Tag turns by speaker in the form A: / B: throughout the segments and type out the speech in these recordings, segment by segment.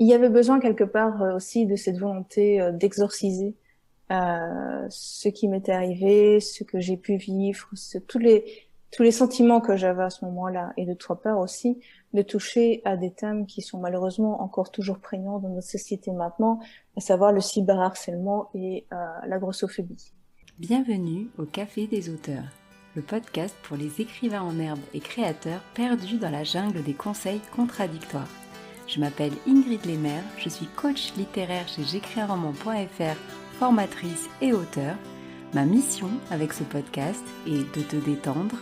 A: il y avait besoin quelque part aussi de cette volonté d'exorciser ce qui m'était arrivé, ce que j'ai pu vivre, tous les sentiments que j'avais à ce moment-là, et d'autre part aussi de toucher à des thèmes qui sont malheureusement encore toujours prégnants dans notre société maintenant, à savoir le cyberharcèlement et la grossophobie.
B: Bienvenue au Café des auteurs, le podcast pour les écrivains en herbe et créateurs perdus dans la jungle des conseils contradictoires. Je m'appelle Ingrid Lemaire, je suis coach littéraire chez j'écrisunroman.fr, formatrice et auteure. Ma mission avec ce podcast est de te détendre,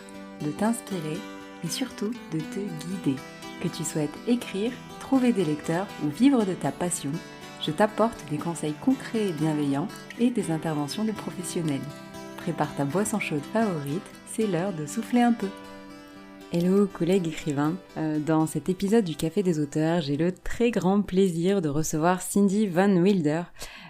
B: de t'inspirer et surtout de te guider. Que tu souhaites écrire, trouver des lecteurs ou vivre de ta passion, je t'apporte des conseils concrets et bienveillants et des interventions de professionnels. Prépare ta boisson chaude favorite, c'est l'heure de souffler un peu. Hello collègues écrivains, dans cet épisode du Café des auteurs, j'ai le très grand plaisir de recevoir Cindy Van Wilder.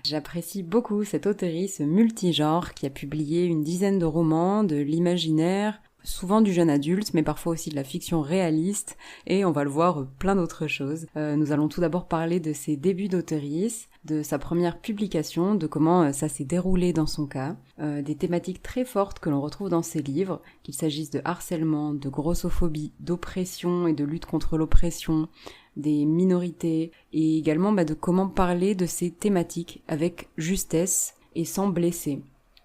B: J'apprécie beaucoup cette auteurice multigenre qui a publié une dizaine de romans, de l'imaginaire, souvent du jeune adulte, mais parfois aussi de la fiction réaliste, et on va le voir, plein d'autres choses. Nous allons tout d'abord parler de ses débuts d'auteurice, de sa première publication, de comment ça s'est déroulé dans son cas, des thématiques très fortes que l'on retrouve dans ses livres, qu'il s'agisse de harcèlement, de grossophobie, d'oppression et de lutte contre l'oppression, des minorités, et également de comment parler de ces thématiques avec justesse et sans blesser.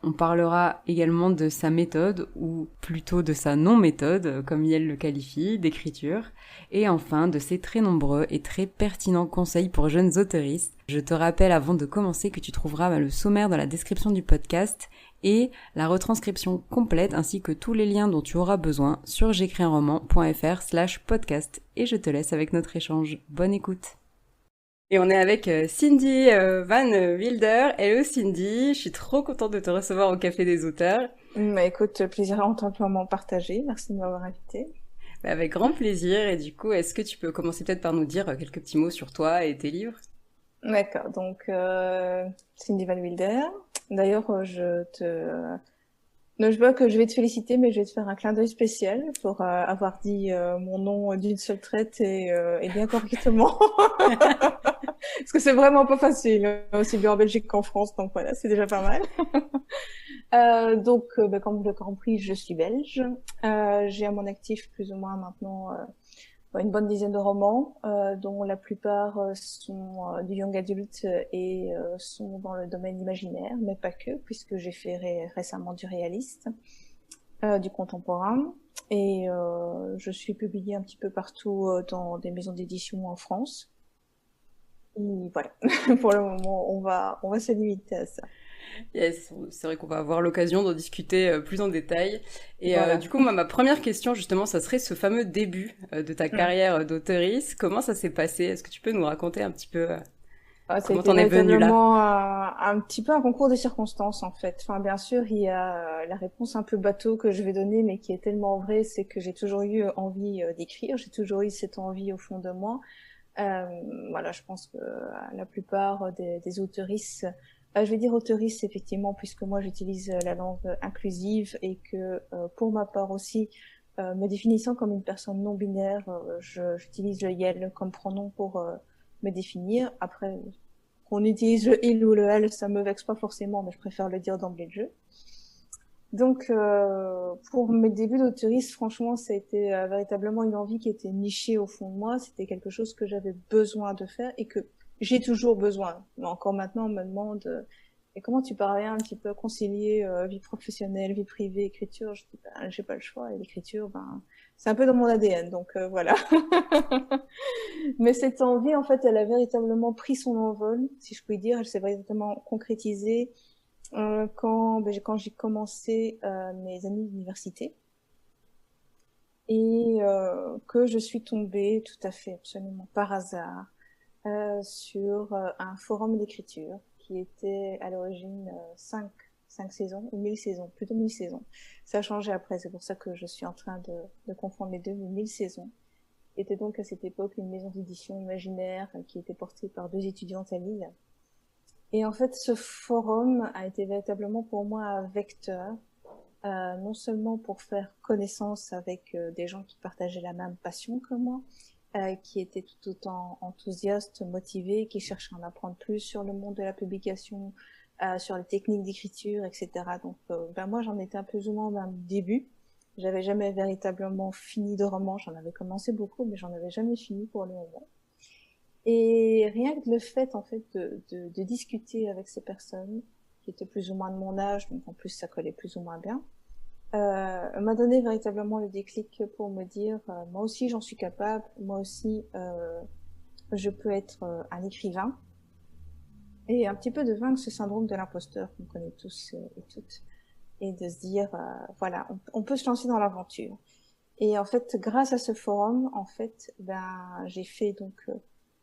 B: On parlera également de sa méthode, ou plutôt de sa non-méthode, comme elle le qualifie, d'écriture, et enfin de ses très nombreux et très pertinents conseils pour jeunes auteuristes. Je te rappelle avant de commencer que tu trouveras le sommaire dans la description du podcast et la retranscription complète ainsi que tous les liens dont tu auras besoin sur j'écrisunroman.fr/podcast. Et je te laisse avec notre échange. Bonne écoute! Et on est avec Cindy Van Wilder. Hello Cindy, je suis trop contente de te recevoir au Café des auteurs.
A: Écoute, plaisir amplement partagé. Merci de m'avoir invité.
B: Avec grand plaisir. Et du coup, est-ce que tu peux commencer peut-être par nous dire quelques petits mots sur toi et tes livres?
A: D'accord, donc Cindy Van Wilder. D'ailleurs, je vois que je vais te féliciter, mais je vais te faire un clin d'œil spécial pour avoir dit mon nom d'une seule traite et bien correctement. Parce que c'est vraiment pas facile, aussi bien en Belgique qu'en France, donc voilà, c'est déjà pas mal. Comme vous l'avez compris, je suis belge. J'ai à mon actif plus ou moins maintenant une bonne dizaine de romans, dont la plupart sont du young adult et sont dans le domaine imaginaire, mais pas que, puisque j'ai fait récemment du réaliste, du contemporain, et je suis publiée un petit peu partout dans des maisons d'édition en France. Et voilà, pour le moment, on va se limiter à ça.
B: Yes, c'est vrai qu'on va avoir l'occasion d'en discuter plus en détail. Et
A: Voilà.
B: du coup, moi, ma première question, justement, ça serait ce fameux début de ta
A: Mm.
B: carrière d'auteurice. Comment ça s'est passé? Est-ce que tu peux nous raconter un petit peu
A: Ça a
B: comment
A: été
B: t'en es venue là?
A: véritablement un petit peu un concours de circonstances en fait. Enfin, bien sûr, il y a la réponse un peu bateau que je vais donner, mais qui est tellement vraie, c'est que j'ai toujours eu envie d'écrire, j'ai toujours eu cette envie au fond de moi. Euh, voilà, je pense que la plupart des auteuristes, je vais dire auteuristes effectivement, puisque moi j'utilise la langue inclusive et que pour ma part aussi, me définissant comme une personne non binaire, j'utilise le YEL comme pronom pour me définir. Après, qu'on utilise le il ou le elle, ça me vexe pas forcément, mais je préfère le dire d'emblée de jeu. Donc, pour mes débuts d'autoriste, franchement, ça a été véritablement une envie qui était nichée au fond de moi. C'était quelque chose que j'avais besoin de faire et que j'ai toujours besoin. Mais encore maintenant, on me demande et comment tu parviens un petit peu à concilier vie professionnelle, vie privée, écriture. Je dis, ben, j'ai pas le choix. Et l'écriture, ben, c'est un peu dans mon ADN. Donc voilà. Mais cette envie, en fait, elle a véritablement pris son envol, si je puis dire. Elle s'est véritablement concrétisée quand j'ai commencé mes années d'université et que je suis tombée tout à fait absolument par hasard sur un forum d'écriture qui était à l'origine cinq saisons ou 1000 saisons, plutôt 1000 saisons. Ça a changé après, c'est pour ça que je suis en train de confondre les deux, mais 1000 saisons était donc à cette époque une maison d'édition imaginaire qui était portée par deux étudiantes à Lille. Et en fait, ce forum a été véritablement pour moi un vecteur, non seulement pour faire connaissance avec des gens qui partageaient la même passion que moi, qui était tout autant enthousiaste, motivé, qui cherchait à en apprendre plus sur le monde de la publication, sur les techniques d'écriture, etc. Donc, moi, j'en étais un peu ou moins au même début. J'avais jamais véritablement fini de roman. J'en avais commencé beaucoup, mais j'en avais jamais fini pour le moment. Et rien que le fait, en fait, de discuter avec ces personnes, qui étaient plus ou moins de mon âge, donc en plus ça collait plus ou moins bien, m'a donné véritablement le déclic pour me dire, moi aussi j'en suis capable, moi aussi je peux être un écrivain, et un petit peu de vaincre ce syndrome de l'imposteur qu'on connaît tous et toutes, et de se dire, voilà, on peut se lancer dans l'aventure. Et en fait, grâce à ce forum, en fait, j'ai fait donc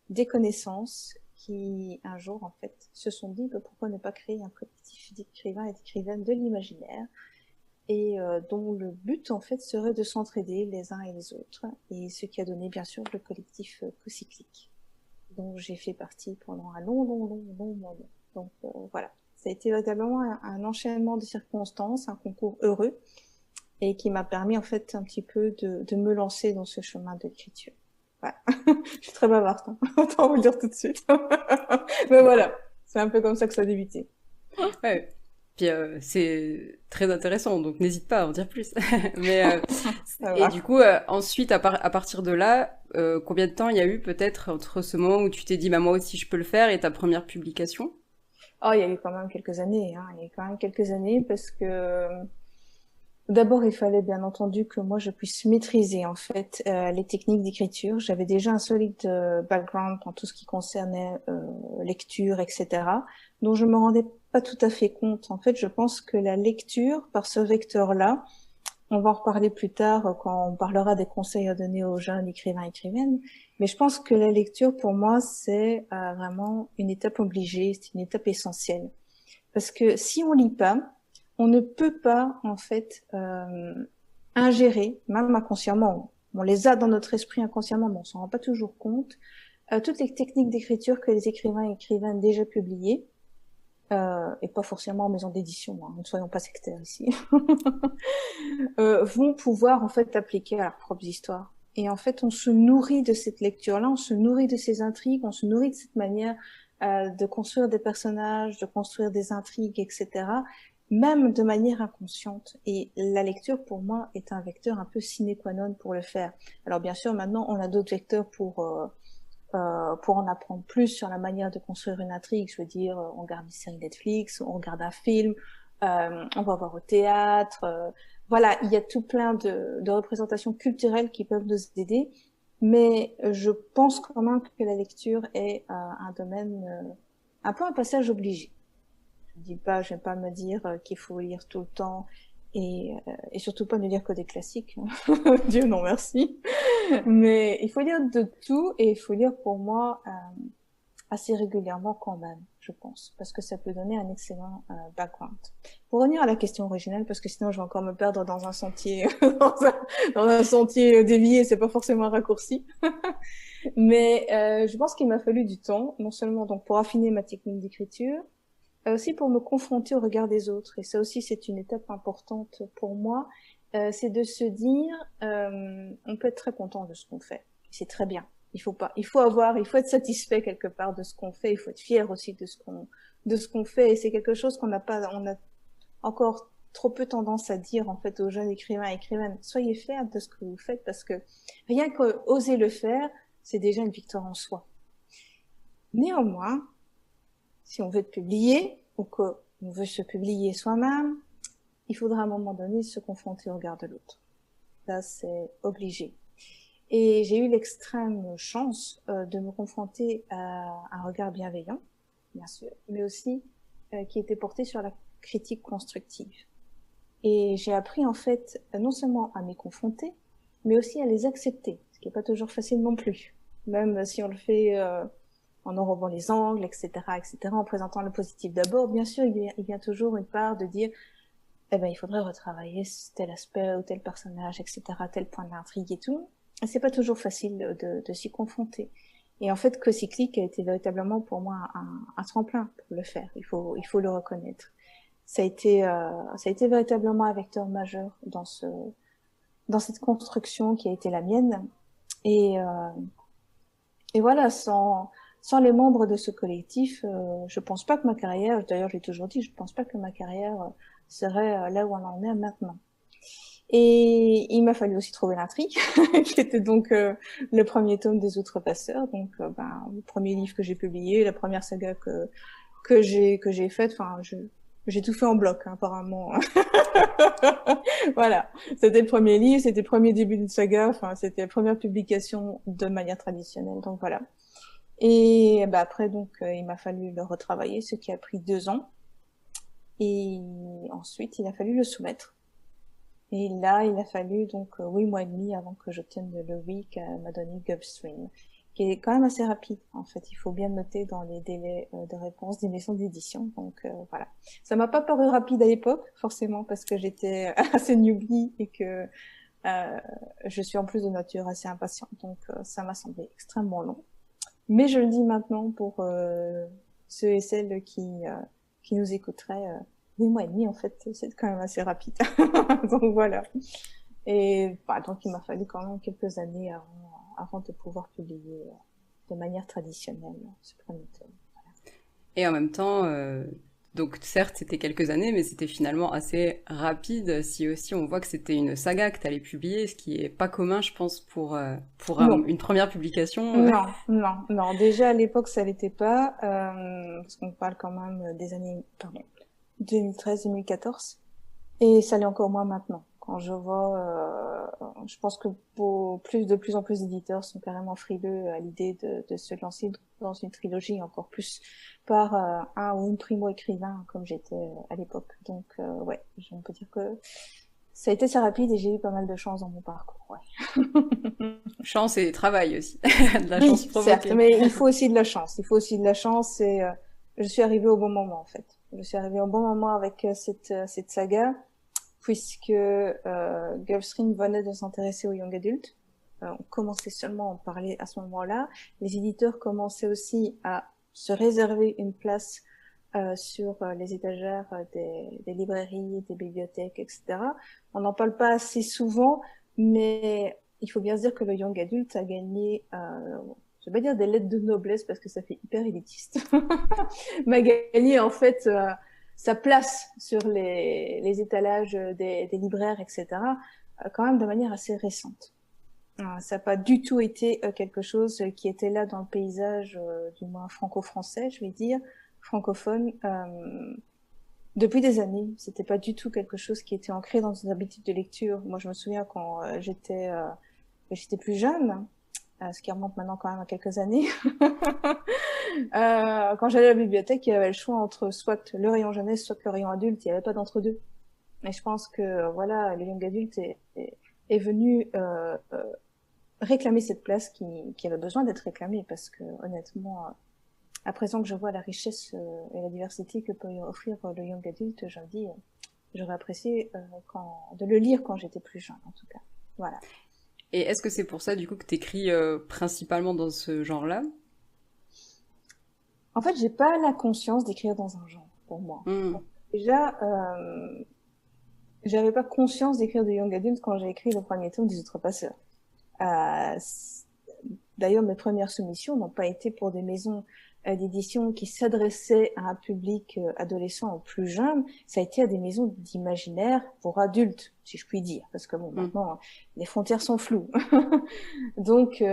A: des connaissances qui, un jour, en fait, se sont dit, pourquoi ne pas créer un collectif d'écrivains et d'écrivaines de l'imaginaire, et dont le but, en fait, serait de s'entraider les uns et les autres, et ce qui a donné, bien sûr, le collectif Cocyclique, dont j'ai fait partie pendant un long moment. Donc, voilà. Ça a été véritablement un enchaînement de circonstances, un concours heureux, et qui m'a permis en fait un petit peu de me lancer dans ce chemin de l'écriture. Voilà. Je suis très bavarde, hein. Autant vous le dire tout de suite. Mais voilà, c'est un peu comme ça que ça a débuté.
C: Ouais. Puis c'est très intéressant, donc n'hésite pas à en dire plus. Mais
A: Ça
C: et
A: va.
C: du coup, ensuite, à partir de là, combien de temps il y a eu peut-être entre ce moment où tu t'es dit, bah moi aussi je peux le faire, et ta première publication?
A: Oh, il y a eu quand même quelques années, hein. Il y a eu quand même quelques années parce que d'abord, il fallait bien entendu que moi je puisse maîtriser en fait les techniques d'écriture. J'avais déjà un solide background dans tout ce qui concernait lecture, etc. Donc je me rendais pas tout à fait compte. En fait, je pense que la lecture, par ce vecteur-là, on va en reparler plus tard quand on parlera des conseils à donner aux jeunes écrivains et écrivaines. Mais je pense que la lecture, pour moi, c'est vraiment une étape obligée, c'est une étape essentielle. Parce que si on lit pas, on ne peut pas en fait ingérer, même inconsciemment. On les a dans notre esprit inconsciemment, mais on s'en rend pas toujours compte. Toutes les techniques d'écriture que les écrivains et écrivaines déjà publiées, et pas forcément en maison d'édition, hein, ne soyons pas sectaires ici, vont pouvoir en fait appliquer à leurs propres histoires. Et en fait, on se nourrit de cette lecture-là, on se nourrit de ces intrigues, on se nourrit de cette manière de construire des personnages, de construire des intrigues, etc., même de manière inconsciente. Et la lecture, pour moi, est un vecteur un peu sine qua non pour le faire. Alors bien sûr, maintenant, on a d'autres vecteurs pour en apprendre plus sur la manière de construire une intrigue. Je veux dire, on regarde une série Netflix, on regarde un film, on va voir au théâtre. Voilà, il y a tout plein de représentations culturelles qui peuvent nous aider. Mais je pense quand même que la lecture est un domaine, un peu un passage obligé. Je vais pas me dire qu'il faut lire tout le temps et surtout pas ne lire que des classiques. Dieu non merci. Mais il faut lire de tout et il faut lire pour moi assez régulièrement quand même, je pense, parce que ça peut donner un excellent background. Pour revenir à la question originelle, parce que sinon je vais encore me perdre dans un sentier, dans un sentier dévié, c'est pas forcément un raccourci. Mais je pense qu'il m'a fallu du temps, non seulement donc pour affiner ma technique d'écriture, aussi pour me confronter au regard des autres. Et ça aussi, c'est une étape importante pour moi. C'est de se dire, on peut être très content de ce qu'on fait. C'est très bien. Il faut être satisfait quelque part de ce qu'on fait. Il faut être fier aussi de ce qu'on fait. Et c'est quelque chose on a encore trop peu tendance à dire, en fait, aux jeunes écrivains et écrivaines. Soyez fiers de ce que vous faites parce que rien qu'oser le faire, c'est déjà une victoire en soi. Néanmoins, si on veut être publié ou qu'on veut se publier soi-même, il faudra à un moment donné se confronter au regard de l'autre. Ça, c'est obligé. Et j'ai eu l'extrême chance de me confronter à un regard bienveillant, bien sûr, mais aussi qui était porté sur la critique constructive. Et j'ai appris en fait non seulement à m'y confronter, mais aussi à les accepter, ce qui n'est pas toujours facile non plus. Même si on le fait en enrobant les angles, etc., en présentant le positif d'abord, bien sûr, il vient toujours une part de dire, eh ben, il faudrait retravailler tel aspect ou tel personnage, etc., tel point de l'intrigue et tout. Et c'est pas toujours facile de s'y confronter. Et en fait, Cocyclique a été véritablement pour moi un tremplin pour le faire. Il faut le reconnaître. Ça a été véritablement un vecteur majeur dans cette construction qui a été la mienne. Et Et voilà, sans les membres de ce collectif, je pense pas que ma carrière, d'ailleurs je l'ai toujours dit, je pense pas que ma carrière serait là où on en est maintenant. Et il m'a fallu aussi trouver l'intrigue, qui était donc le premier tome des Outrepasseurs, donc le premier livre que j'ai publié, la première saga que j'ai faite. Enfin, j'ai tout fait en bloc, hein, apparemment. Voilà, c'était le premier livre, c'était le premier début d'une saga. Enfin, c'était la première publication de manière traditionnelle. Donc voilà. Et après, donc, il m'a fallu le retravailler, ce qui a pris 2 ans. Et ensuite, il a fallu le soumettre. Et là, il a fallu donc 8 mois et demi avant que j'obtienne le oui qu'a m'a donné Gulfstream, qui est quand même assez rapide. En fait, il faut bien noter dans les délais de réponse des maisons d'édition. Donc voilà, ça m'a pas paru rapide à l'époque, forcément, parce que j'étais assez newbie et que je suis en plus de nature assez impatiente. Donc ça m'a semblé extrêmement long. Mais je le dis maintenant pour ceux et celles qui nous écouteraient. 8 mois et demi, en fait, c'est quand même assez rapide. Donc voilà. Et donc il m'a fallu quand même quelques années avant de pouvoir publier de manière traditionnelle ce premier tome.
C: Et en même temps, donc certes, c'était quelques années, mais c'était finalement assez rapide. Si aussi on voit que c'était une saga que tu allais publier, ce qui est pas commun, je pense, pour
A: Non,
C: une première publication.
A: non, non, non. Déjà à l'époque, ça l'était pas, parce qu'on parle quand même des années, pardon, 2013-2014. Et ça l'est encore moins maintenant. Quand je vois, je pense que de plus en plus d'éditeurs sont carrément frileux à l'idée de se lancer dans une trilogie, encore plus par un ou une primo-écrivain comme j'étais à l'époque. Donc ouais, on peut dire que ça a été assez rapide et j'ai eu pas mal de chance dans mon parcours. Ouais.
C: Chance et travail aussi. De la chance
A: Oui, certes,
C: provoquée.
A: mais il faut aussi de la chance. Il faut aussi de la chance et je suis arrivée au bon moment en fait. Je suis arrivée au bon moment avec cette saga, puisque Gulfstream venait de s'intéresser aux young adultes. On commençait seulement à en parler à ce moment-là. Les éditeurs commençaient aussi à se réserver une place sur les étagères des librairies, des bibliothèques, etc. On n'en parle pas assez souvent, mais il faut bien se dire que le young adult a gagné, je vais pas dire des lettres de noblesse parce que ça fait hyper élitiste, mais a gagné en fait sa place sur les étalages des libraires, etc., quand même de manière assez récente. Ça n'a pas du tout été quelque chose qui était là dans le paysage, du moins franco-français, je vais dire, francophone, depuis des années. C'était pas du tout quelque chose qui était ancré dans nos habitudes de lecture. Moi, je me souviens quand j'étais plus jeune, ce qui remonte maintenant quand même à quelques années. Quand j'allais à la bibliothèque, il y avait le choix entre soit le rayon jeunesse, soit le rayon adulte. Il n'y avait pas d'entre-deux. Et je pense que voilà, le young adulte est venu réclamer cette place qui avait besoin d'être réclamée, parce que honnêtement, à présent que je vois la richesse et la diversité que peut offrir le young adulte, je me dis, j'aurais apprécié de le lire quand j'étais plus jeune, en tout cas. Voilà.
C: Et est-ce que c'est pour ça, du coup, que t'écris principalement dans ce genre-là?
A: En fait, j'ai pas la conscience d'écrire dans un genre, pour moi.
C: Hmm.
A: Déjà, j'avais pas conscience d'écrire de young adult quand j'ai écrit le premier tome des Outrepasseurs. Euh, D'ailleurs, mes premières soumissions n'ont pas été pour des maisons d'édition qui s'adressaient à un public adolescent ou plus jeune. Ça a été à des maisons d'imaginaire pour adultes, si je puis dire, parce que bon, maintenant, les frontières sont floues. Donc,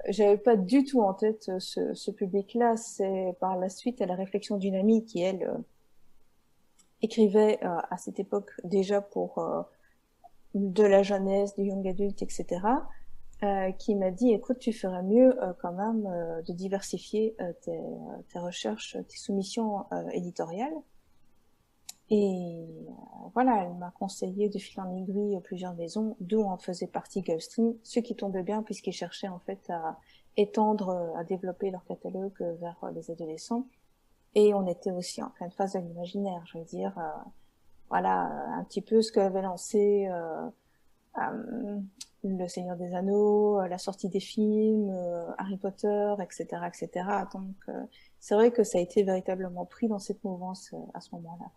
A: j'avais pas du tout en tête ce public-là. C'est par la suite à la réflexion d'une amie qui, elle, écrivait à cette époque déjà pour de la jeunesse, du young adulte, etc., qui m'a dit, écoute, tu ferais mieux quand même de diversifier tes recherches, tes soumissions éditoriales. Et voilà, elle m'a conseillé de fil en aiguille plusieurs maisons, d'où en faisait partie Gulfstream, ce qui tombait bien puisqu'ils cherchaient en fait à étendre, à développer leur catalogue vers les adolescents. Et on était aussi en pleine phase de l'imaginaire, je veux dire, voilà, un petit peu ce qu'avait lancé Le Seigneur des Anneaux, la sortie des films, Harry Potter, etc., etc. Donc, c'est vrai que ça a été véritablement pris dans cette mouvance à ce moment-là.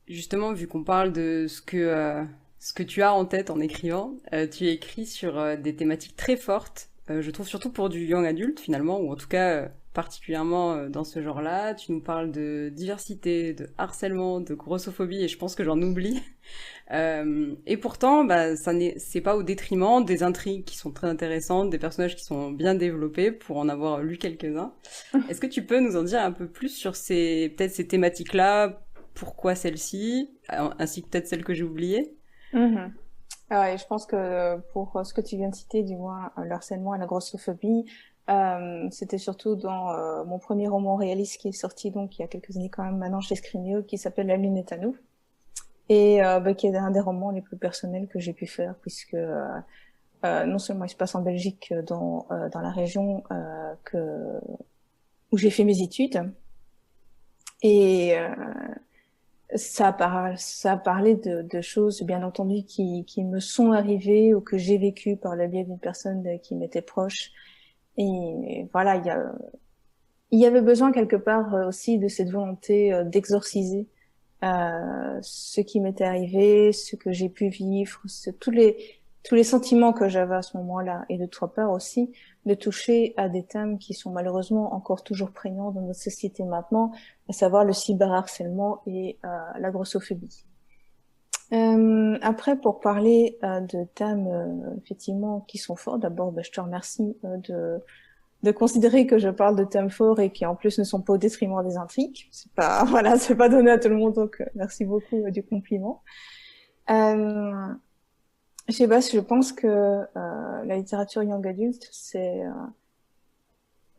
C: Justement, vu qu'on parle de ce que tu as en tête en écrivant, tu écris sur des thématiques très fortes je trouve surtout pour du young adulte finalement, ou en tout cas particulièrement dans ce genre-là. Tu nous parles de diversité, de harcèlement, de grossophobie, et je pense que j'en oublie. Et pourtant, bah, c'est pas au détriment des intrigues qui sont très intéressantes, des personnages qui sont bien développés, pour en avoir lu quelques-uns. Est-ce que tu peux nous en dire un peu plus sur peut-être ces thématiques-là, pourquoi celles-ci, ainsi que peut-être celles que j'ai oubliées?
A: Mhm. Ouais, je pense que pour ce que tu viens de citer, du moins le harcèlement et la grossophobie, c'était surtout dans mon premier roman réaliste qui est sorti donc il y a quelques années quand même maintenant chez Scribner, qui s'appelle La Lune est à nous, et qui est un des romans les plus personnels que j'ai pu faire, puisque non seulement il se passe en Belgique, dans la région où j'ai fait mes études, et ça a parlé de choses, bien entendu, qui me sont arrivées ou que j'ai vécues par le biais d'une personne qui m'était proche. Et voilà, il y avait besoin quelque part aussi de cette volonté d'exorciser ce qui m'était arrivé, ce que j'ai pu vivre, tous les sentiments que j'avais à ce moment-là, et de trois part aussi de toucher à des thèmes qui sont malheureusement encore toujours prégnants dans notre société maintenant, à savoir le cyberharcèlement et la grossophobie. Après, pour parler de thèmes effectivement qui sont forts, d'abord, je te remercie de considérer que je parle de thèmes forts et qui en plus ne sont pas au détriment des intrigues. C'est pas voilà, c'est pas donné à tout le monde, donc merci beaucoup du compliment. Je sais pas, je pense que la littérature young adulte,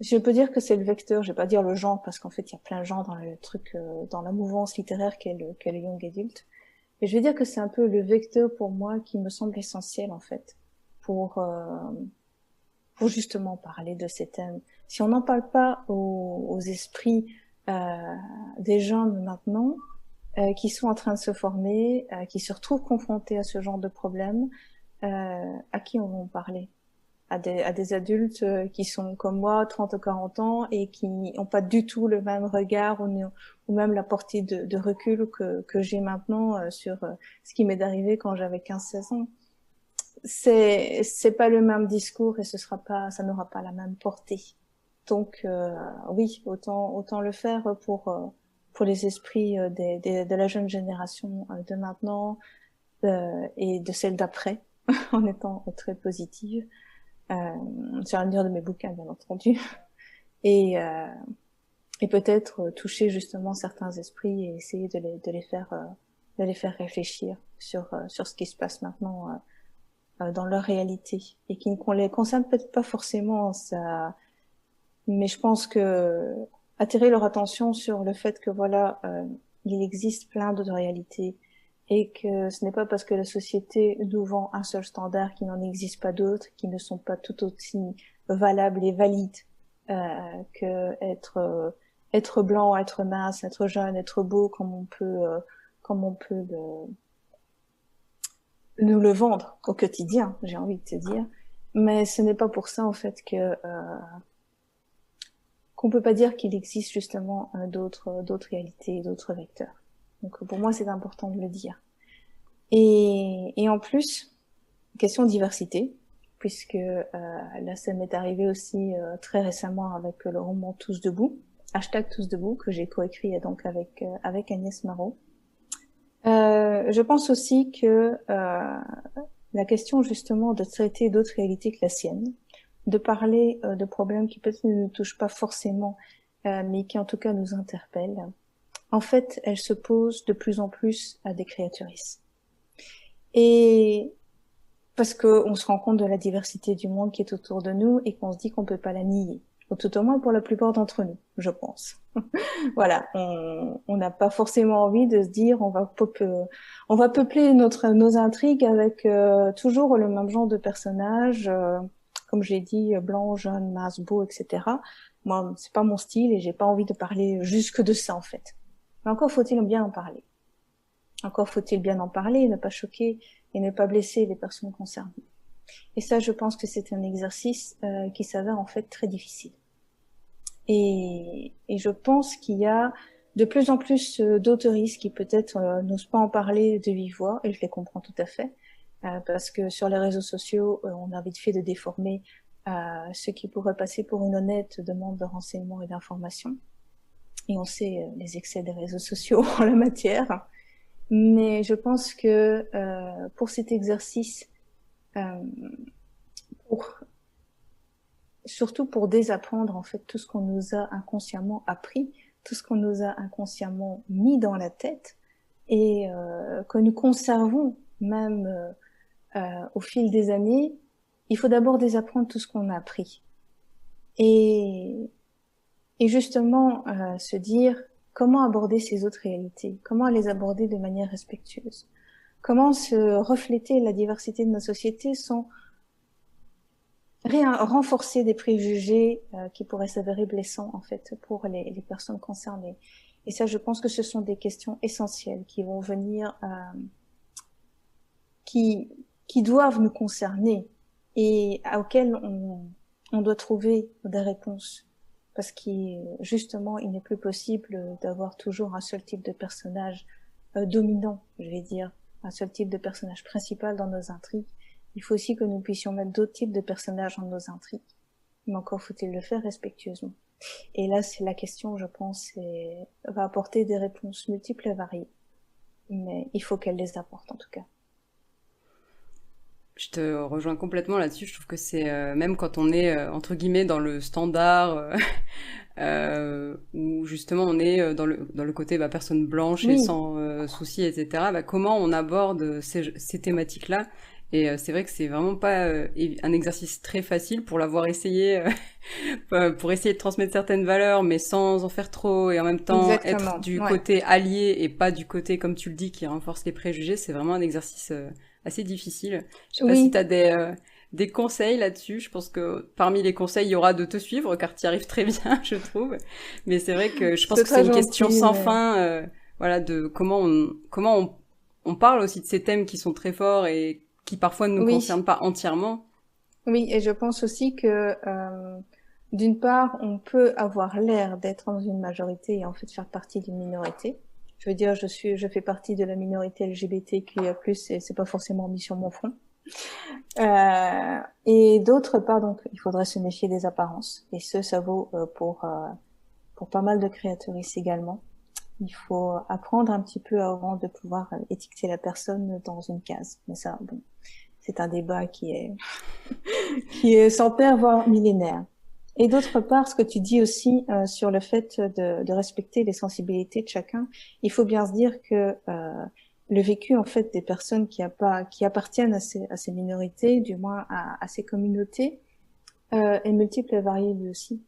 A: je peux dire que c'est le vecteur. Je vais pas dire le genre parce qu'en fait il y a plein de genres dans le truc, dans la mouvance littéraire qu'est le young adulte. Et je vais dire que c'est un peu le vecteur pour moi qui me semble essentiel en fait pour justement parler de ces thèmes. Si on n'en parle pas aux esprits des jeunes maintenant, qui sont en train de se former, qui se retrouvent confrontés à ce genre de problème, à qui on va en parler? À des adultes qui sont comme moi, 30 ou 40 ans, et qui n'ont pas du tout le même regard ou même la portée de recul que j'ai maintenant sur ce qui m'est arrivé quand j'avais 15-16 ans. C'est pas le même discours et ça n'aura pas la même portée. Donc oui, autant le faire pour les esprits de la jeune génération de maintenant et de celle d'après, en étant très positive. Sur l'avenir de mes bouquins, bien entendu, et peut-être toucher justement certains esprits et essayer de les faire réfléchir sur ce qui se passe maintenant dans leur réalité et qui ne les concerne peut-être pas forcément ça, mais je pense que attirer leur attention sur le fait que voilà, il existe plein d'autres réalités et que ce n'est pas parce que la société nous vend un seul standard qu'il n'en existe pas d'autres qui ne sont pas tout aussi valables et valides que être blanc, être mince, être jeune, être beau comme on peut nous le vendre au quotidien, j'ai envie de te dire. Mais ce n'est pas pour ça en fait qu'on peut pas dire qu'il existe justement d'autres réalités, d'autres vecteurs. Donc pour moi c'est important de le dire. Et en plus, question diversité, puisque là ça m'est arrivé aussi très récemment avec le roman Tous debout, #Tous debout, que j'ai coécrit donc avec Agnès Marot. Je pense aussi que la question justement de traiter d'autres réalités que la sienne, de parler de problèmes qui peut-être ne nous touchent pas forcément, mais qui en tout cas nous interpellent, en fait, elle se pose de plus en plus à des créatrices. Et parce qu'on se rend compte de la diversité du monde qui est autour de nous et qu'on se dit qu'on peut pas la nier. Ou tout au moins pour la plupart d'entre nous, je pense. Voilà, on n'a pas forcément envie de se dire on va peupler nos intrigues avec toujours le même genre de personnages, comme j'ai dit, blanc, jeune, mince, beau, etc. Moi, c'est pas mon style et j'ai pas envie de parler jusque de ça en fait. Mais encore faut-il bien en parler. Encore faut-il bien en parler, ne pas choquer et ne pas blesser les personnes concernées. Et ça, je pense que c'est un exercice qui s'avère en fait très difficile. Et je pense qu'il y a de plus en plus d'auteuristes qui peut-être n'osent pas en parler de vive voix, et je les comprends tout à fait, parce que sur les réseaux sociaux, on a vite fait de déformer ce qui pourrait passer pour une honnête demande de renseignements et d'informations. Et on sait les excès des réseaux sociaux en la matière. Mais je pense que pour cet exercice, surtout pour désapprendre en fait tout ce qu'on nous a inconsciemment appris, tout ce qu'on nous a inconsciemment mis dans la tête et que nous conservons même au fil des années, il faut d'abord désapprendre tout ce qu'on a appris. Et justement se dire comment aborder ces autres réalités, comment les aborder de manière respectueuse, comment se refléter la diversité de nos sociétés sans renforcer des préjugés qui pourraient s'avérer blessants en fait pour les personnes concernées. Et ça, je pense que ce sont des questions essentielles qui vont venir, qui doivent nous concerner et auxquelles on doit trouver des réponses. Parce justement, il n'est plus possible d'avoir toujours un seul type de personnage dominant, je vais dire, un seul type de personnage principal dans nos intrigues. Il faut aussi que nous puissions mettre d'autres types de personnages dans nos intrigues. Mais encore faut-il le faire respectueusement. Et là, c'est la question, je pense, va apporter des réponses multiples et variées. Mais il faut qu'elle les apporte, en tout cas.
C: Je te rejoins complètement là-dessus. Je trouve que c'est, même quand on est, entre guillemets, dans le standard, où justement on est dans le côté personne blanche et sans soucis, etc., comment on aborde ces thématiques-là. Et c'est vrai que c'est vraiment pas un exercice très facile pour l'avoir essayé, pour essayer de transmettre certaines valeurs, mais sans en faire trop, et en même temps être du côté allié et pas du côté, comme tu le dis, qui renforce les préjugés. C'est vraiment un exercice assez difficile. Je sais pas si t'as des conseils là-dessus. Je pense que parmi les conseils, il y aura de te suivre, car tu y arrives très bien, je trouve. Mais c'est vrai que je pense que c'est une question sans fin, voilà, de comment on parle aussi de ces thèmes qui sont très forts et qui parfois ne nous concernent pas entièrement.
A: Oui, et je pense aussi que d'une part, on peut avoir l'air d'être dans une majorité et en fait faire partie d'une minorité. Je veux dire, je fais partie de la minorité LGBTQIA+, et c'est pas forcément mis sur mon front. Et d'autre part, donc, il faudrait se méfier des apparences. Et ça vaut pour pas mal de créateurs ici également. Il faut apprendre un petit peu avant de pouvoir étiqueter la personne dans une case. Mais ça, bon, c'est un débat qui est centenaire, voire millénaire. Et d'autre part, ce que tu dis aussi sur le fait de respecter les sensibilités de chacun, il faut bien se dire que le vécu en fait des personnes qui appartiennent à ces minorités, du moins à ces communautés, est multiple et varié lui aussi.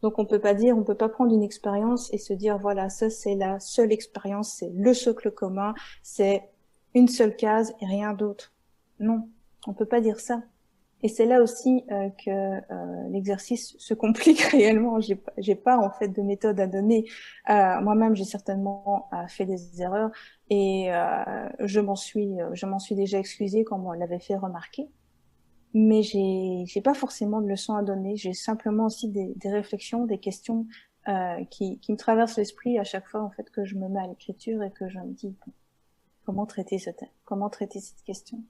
A: Donc on peut pas prendre une expérience et se dire voilà, ça c'est la seule expérience, c'est le socle commun, c'est une seule case et rien d'autre. Non, on peut pas dire ça. Et c'est là aussi que l'exercice se complique réellement. J'ai pas en fait de méthode à donner. Moi-même, j'ai certainement fait des erreurs et je m'en suis déjà excusée quand on l'avait fait remarquer. Mais j'ai pas forcément de leçons à donner. J'ai simplement aussi des réflexions, des questions qui me traversent l'esprit à chaque fois en fait que je me mets à l'écriture et que je me dis bon, comment traiter ce thème, comment traiter cette question.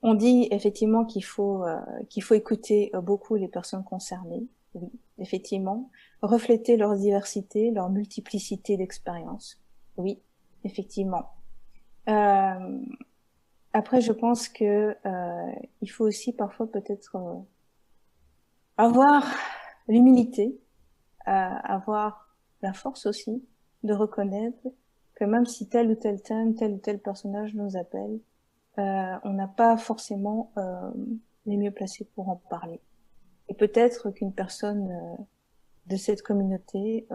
A: On dit effectivement qu'il faut écouter beaucoup les personnes concernées, oui, effectivement, refléter leur diversité, leur multiplicité d'expériences, oui, effectivement. Après, je pense que il faut aussi parfois peut-être avoir l'humilité, avoir la force aussi de reconnaître que même si tel ou tel thème, tel ou tel personnage nous appelle, on n'a pas forcément les mieux placés pour en parler. Et peut-être qu'une personne de cette communauté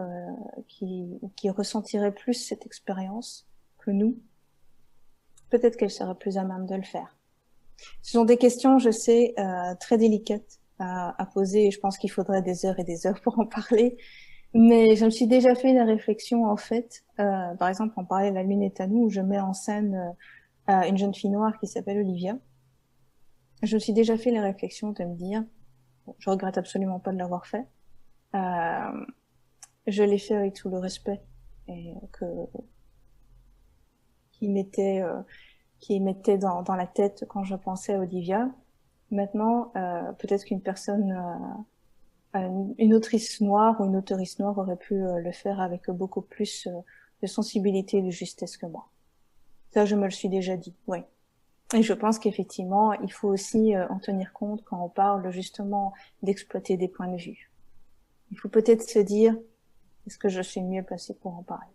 A: qui ressentirait plus cette expérience que nous, peut-être qu'elle serait plus à même de le faire. Ce sont des questions, je sais, très délicates à poser et je pense qu'il faudrait des heures et des heures pour en parler. Mais je me suis déjà fait la réflexion, en fait, par exemple, on parlait de La Lune est à nous, où je mets en scène une jeune fille noire qui s'appelle Olivia. Je me suis déjà fait la réflexion de me dire, bon, je regrette absolument pas de l'avoir fait, je l'ai fait avec tout le respect et qui m'était dans la tête quand je pensais à Olivia. Maintenant, peut-être qu'une personne, une autrice noire ou une auteurice noire aurait pu le faire avec beaucoup plus de sensibilité et de justesse que moi. Ça, je me le suis déjà dit, oui. Et je pense qu'effectivement, il faut aussi en tenir compte quand on parle justement d'exploiter des points de vue. Il faut peut-être se dire, est-ce que je suis mieux placée pour en parler?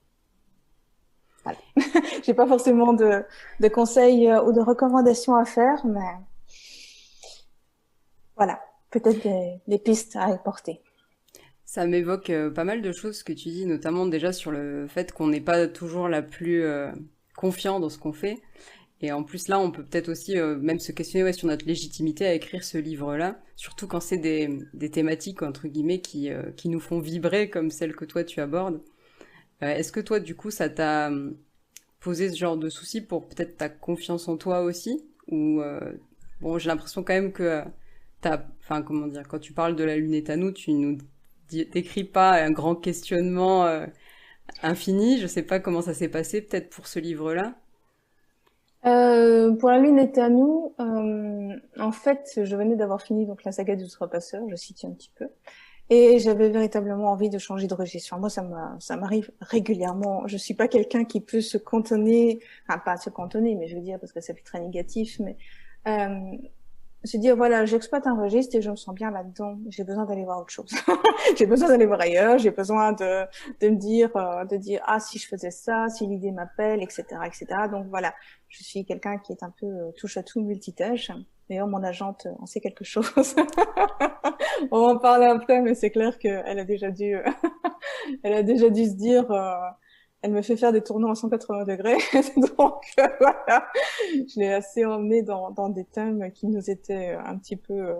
A: Voilà. J'ai pas forcément de conseils ou de recommandations à faire, mais voilà, peut-être des pistes à apporter.
C: Ça m'évoque pas mal de choses que tu dis, notamment déjà sur le fait qu'on n'est pas toujours la plus confiant dans ce qu'on fait. Et en plus là, on peut peut-être aussi même se questionner sur notre légitimité à écrire ce livre-là, surtout quand c'est des thématiques, entre guillemets, qui nous font vibrer comme celles que toi tu abordes. Est-ce que toi, du coup, ça t'a posé ce genre de soucis pour peut-être ta confiance en toi aussi? Ou bon, j'ai l'impression quand même que enfin, comment dire, quand tu parles de la lune est à nous, tu nous décris pas un grand questionnement infini. Je sais pas comment ça s'est passé, peut-être pour ce livre-là.
A: Pour la lune est à nous, en fait, je venais d'avoir fini donc la saga des Outrepasseurs, je cite un petit peu, et j'avais véritablement envie de changer de registre. Moi, ça m'arrive régulièrement. Je suis pas quelqu'un qui peut se cantonner, enfin pas se cantonner, mais je veux dire parce que ça fait très négatif, mais se dire voilà, j'exploite un registre et je me sens bien là-dedans. J'ai besoin d'aller voir autre chose. J'ai besoin d'aller voir ailleurs. J'ai besoin de me dire ah si je faisais ça, si l'idée m'appelle, etc., etc. Donc voilà, je suis quelqu'un qui est un peu touche à tout, multitâche. D'ailleurs, mon agente en sait quelque chose. On va en parler après, mais c'est clair qu'elle a déjà dû, elle a déjà dû se dire. Elle me fait faire des tournois à 180 degrés, donc voilà, je l'ai assez emmenée dans des thèmes qui nous étaient un petit peu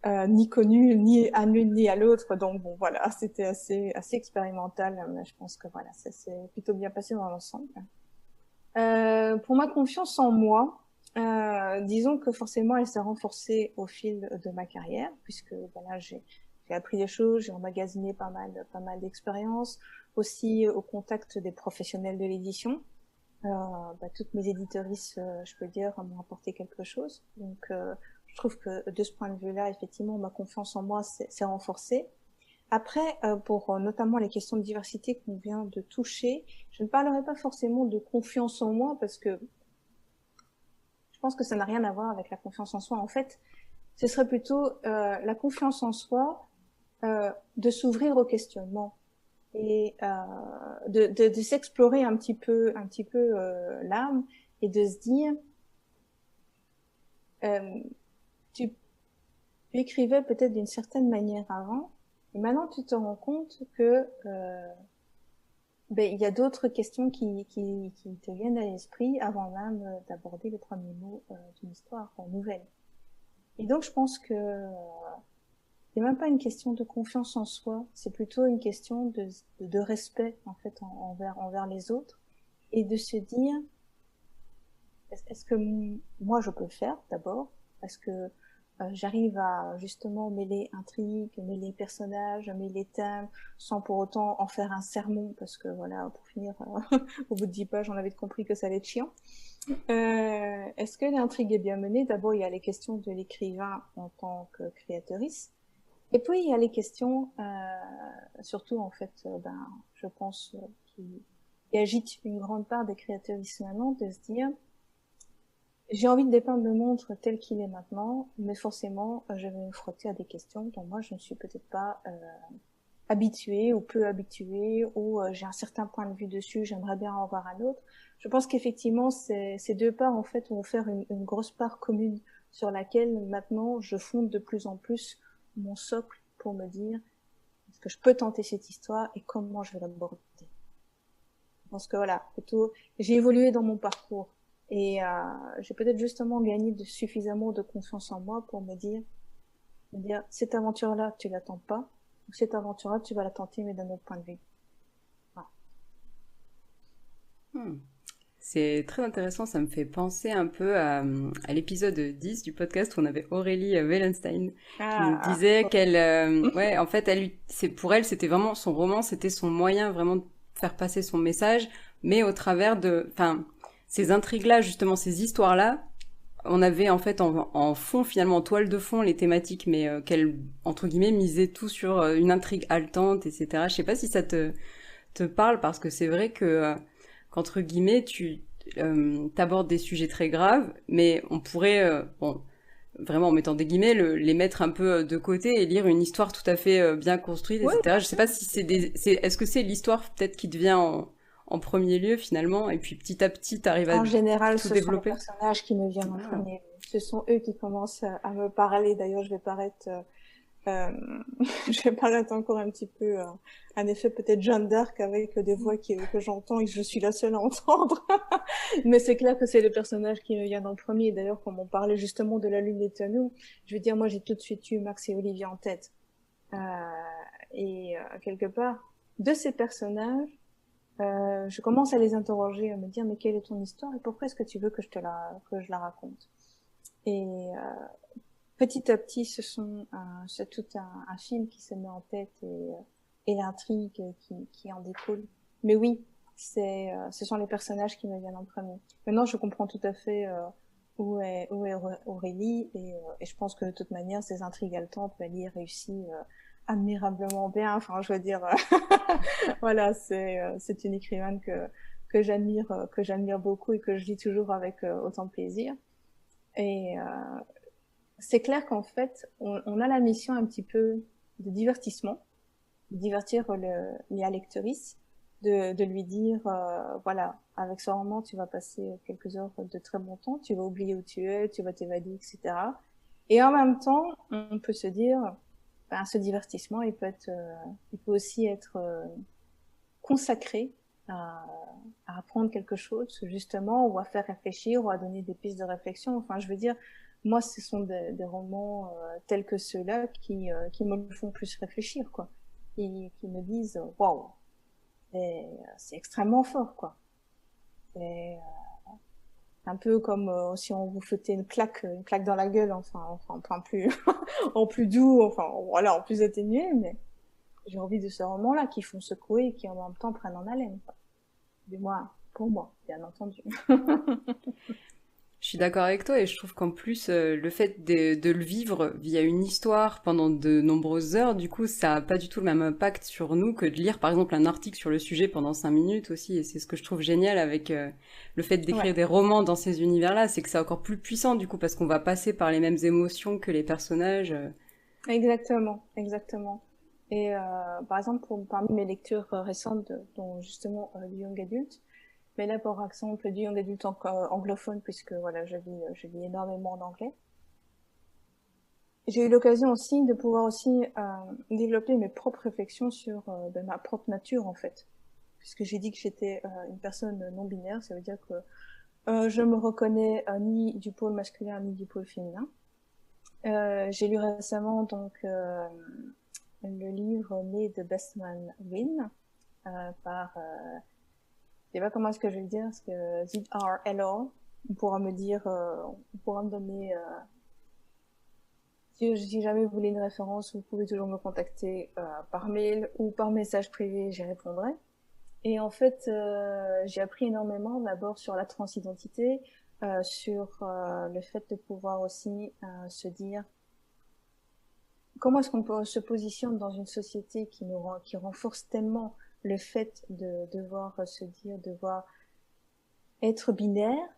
A: ni connus, ni à l'une ni à l'autre, donc bon voilà, c'était assez expérimental, mais je pense que voilà, ça s'est plutôt bien passé dans l'ensemble. Pour ma confiance en moi, disons que forcément elle s'est renforcée au fil de ma carrière, puisque voilà, j'ai appris des choses, j'ai emmagasiné pas mal d'expériences, aussi au contact des professionnels de l'édition. Toutes mes éditorices, je peux dire, m'ont apporté quelque chose. Donc, je trouve que de ce point de vue-là, effectivement, ma confiance en moi s'est renforcée. Après, pour notamment les questions de diversité qu'on vient de toucher, je ne parlerai pas forcément de confiance en moi parce que je pense que ça n'a rien à voir avec la confiance en soi. En fait, ce serait plutôt la confiance en soi, de s'ouvrir au questionnement et de s'explorer un petit peu l'âme et de se dire tu écrivais peut-être d'une certaine manière avant et maintenant tu te rends compte que il y a d'autres questions qui te viennent à l'esprit avant même d'aborder les premiers mots d'une histoire nouvelle. Et donc je pense que c'est même pas une question de confiance en soi, c'est plutôt une question de respect en fait envers les autres et de se dire est-ce que moi je peux le faire d'abord parce que j'arrive à justement mêler intrigue, mêler personnages, mêler thèmes sans pour autant en faire un sermon parce que voilà pour finir au bout de 10 pages on avait compris que ça allait être chiant. Est-ce que l'intrigue est bien menée? D'abord il y a les questions de l'écrivain en tant que créatrice. Et puis il y a les questions, surtout en fait, je pense, qui agitent une grande part des créatrices maintenant, de se dire, j'ai envie de dépeindre le monde tel qu'il est maintenant, mais forcément, je vais me frotter à des questions dont moi je ne suis peut-être pas habituée ou peu habituée, ou j'ai un certain point de vue dessus, j'aimerais bien en voir un autre. Je pense qu'effectivement, ces deux parts en fait vont faire une grosse part commune sur laquelle maintenant je fonde de plus en plus mon socle pour me dire est-ce que je peux tenter cette histoire et comment je vais l'aborder. Je pense que voilà, plutôt j'ai évolué dans mon parcours et j'ai peut-être justement gagné suffisamment de confiance en moi pour me dire cette aventure-là tu l'attends pas, ou cette aventure-là tu vas la tenter mais d'un autre point de vue.
C: Voilà. C'est très intéressant, ça me fait penser un peu à l'épisode 10 du podcast où on avait Aurélie Wellenstein qui nous disait qu'elle, ouais, en fait, pour elle, c'était vraiment son roman, c'était son moyen vraiment de faire passer son message, mais au travers de, enfin, ces intrigues-là, justement, ces histoires-là, on avait en fait en fond, finalement, en toile de fond, les thématiques, mais qu'elle, entre guillemets, misait tout sur une intrigue haletante, etc. Je sais pas si ça te parle, parce que c'est vrai que, qu'entre guillemets, tu t'abordes des sujets très graves, mais on pourrait, bon, vraiment en mettant des guillemets, les mettre un peu de côté et lire une histoire tout à fait bien construite,
A: Oui,
C: etc. Je sais pas si est-ce que c'est l'histoire peut-être qui te vient en premier lieu finalement, et puis petit à petit t'arrives à
A: en général,
C: tout
A: ce sont les
C: développer.
A: personnages qui me viennent en
C: Ah.
A: premier. Ce sont eux qui commencent à me parler. D'ailleurs, je vais paraître, je vais paraître encore un petit peu, un effet peut-être Jeanne d'Arc avec des voix que j'entends et que je suis la seule à entendre. Mais c'est clair que c'est les personnages qui me viennent en premier. D'ailleurs, comme on parlait justement de la Lune des Tonneaux, je veux dire, moi, j'ai tout de suite eu Max et Olivia en tête. Euh, quelque part, de ces personnages, je commence à les interroger, à me dire, mais quelle est ton histoire et pourquoi est-ce que tu veux que que je la raconte? Et petit à petit, c'est tout un film qui se met en tête et l'intrigue qui en découle. Mais oui, ce sont les personnages qui me viennent en premier. Maintenant, je comprends tout à fait où est Aurélie et je pense que de toute manière, ces intrigues haletantes, elle y réussit admirablement bien. Enfin, je veux dire, voilà, c'est une écrivaine que j'admire beaucoup et que je lis toujours avec autant de plaisir. Et c'est clair qu'en fait, on a la mission un petit peu de divertissement, de divertir les lectrices, de lui dire, voilà, avec ce roman, tu vas passer quelques heures de très bon temps, tu vas oublier où tu es, tu vas t'évader, etc. Et en même temps, on peut se dire, ben, ce divertissement, il peut aussi être consacré à, à apprendre quelque chose, justement, ou à faire réfléchir, ou à donner des pistes de réflexion. Enfin, je veux dire, moi, ce sont des romans tels que ceux-là qui me font plus réfléchir, quoi. Et qui me disent, waouh, c'est extrêmement fort, quoi. C'est un peu comme si on vous foutait une claque dans la gueule, enfin plus, en plus doux, enfin voilà, en plus atténué, mais j'ai envie de ces romans-là qui font secouer et qui en même temps prennent en haleine, quoi. Du moins, pour moi, bien entendu.
C: Je suis d'accord avec toi et je trouve qu'en plus, le fait de le vivre via une histoire pendant de nombreuses heures, du coup, ça a pas du tout le même impact sur nous que de lire, par exemple, un article sur le sujet pendant 5 minutes aussi. Et c'est ce que je trouve génial avec le fait d'écrire
A: Ouais,
C: des romans dans ces univers-là, c'est que c'est encore plus puissant, du coup, parce qu'on va passer par les mêmes émotions que les personnages.
A: exactement, exactement. Et par exemple, parmi mes lectures récentes, dont justement du young adult, mais là par exemple du young adult anglophone, puisque voilà, je lis énormément en anglais. J'ai eu l'occasion aussi de pouvoir aussi développer mes propres réflexions sur de ma propre nature en fait, puisque j'ai dit que j'étais une personne non binaire, ça veut dire que je me reconnais ni du pôle masculin ni du pôle féminin. J'ai lu récemment donc le livre May the Best Man Win par je sais pas comment est-ce que je vais le dire, parce que ZRLO, on pourra me dire, on pourra me donner si jamais vous voulez une référence, vous pouvez toujours me contacter par mail ou par message privé, j'y répondrai. Et en fait, j'ai appris énormément d'abord sur la transidentité, sur le fait de pouvoir aussi se dire comment est-ce qu'on peut se positionne dans une société qui renforce tellement le fait de devoir se dire, devoir être binaire.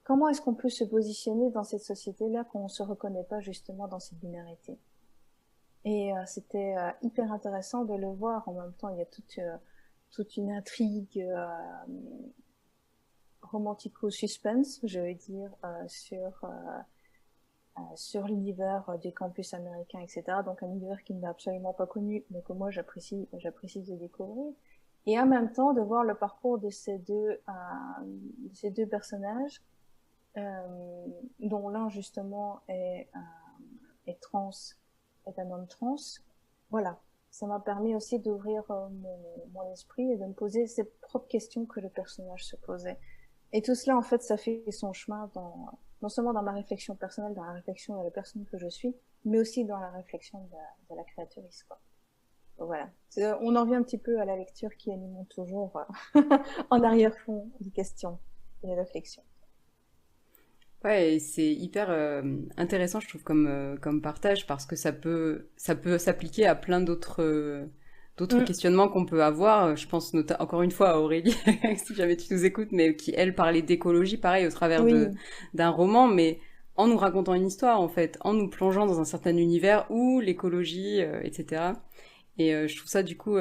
A: Comment est-ce qu'on peut se positionner dans cette société-là quand on se reconnaît pas justement dans cette binarité? Et c'était hyper intéressant de le voir. En même temps, il y a toute une intrigue romantico-suspense, je veux dire, sur l'univers du campus américain, etc. Donc un univers qui ne m'a absolument pas connu, mais que moi j'apprécie de découvrir. Et en même temps, de voir le parcours de ces deux personnages, dont l'un justement est trans, est un homme trans. Voilà, ça m'a permis aussi d'ouvrir mon esprit et de me poser ces propres questions que le personnage se posait. Et tout cela, en fait, ça fait son chemin non seulement dans ma réflexion personnelle, dans la réflexion de la personne que je suis, mais aussi dans la réflexion de la créatrice, quoi. Donc voilà. On en revient un petit peu à la lecture qui anime toujours en arrière-fond des questions et des réflexions.
C: Ouais, et c'est hyper intéressant, je trouve, comme partage, parce que ça peut s'appliquer à plein d'autres
A: Mm.
C: questionnements qu'on peut avoir. Je pense encore une fois à Aurélie, si jamais tu nous écoutes, mais qui, elle, parlait d'écologie, pareil, au travers
A: Oui,
C: d'un roman, mais en nous racontant une histoire, en fait, en nous plongeant dans un certain univers où l'écologie, etc. Et je trouve ça, du coup,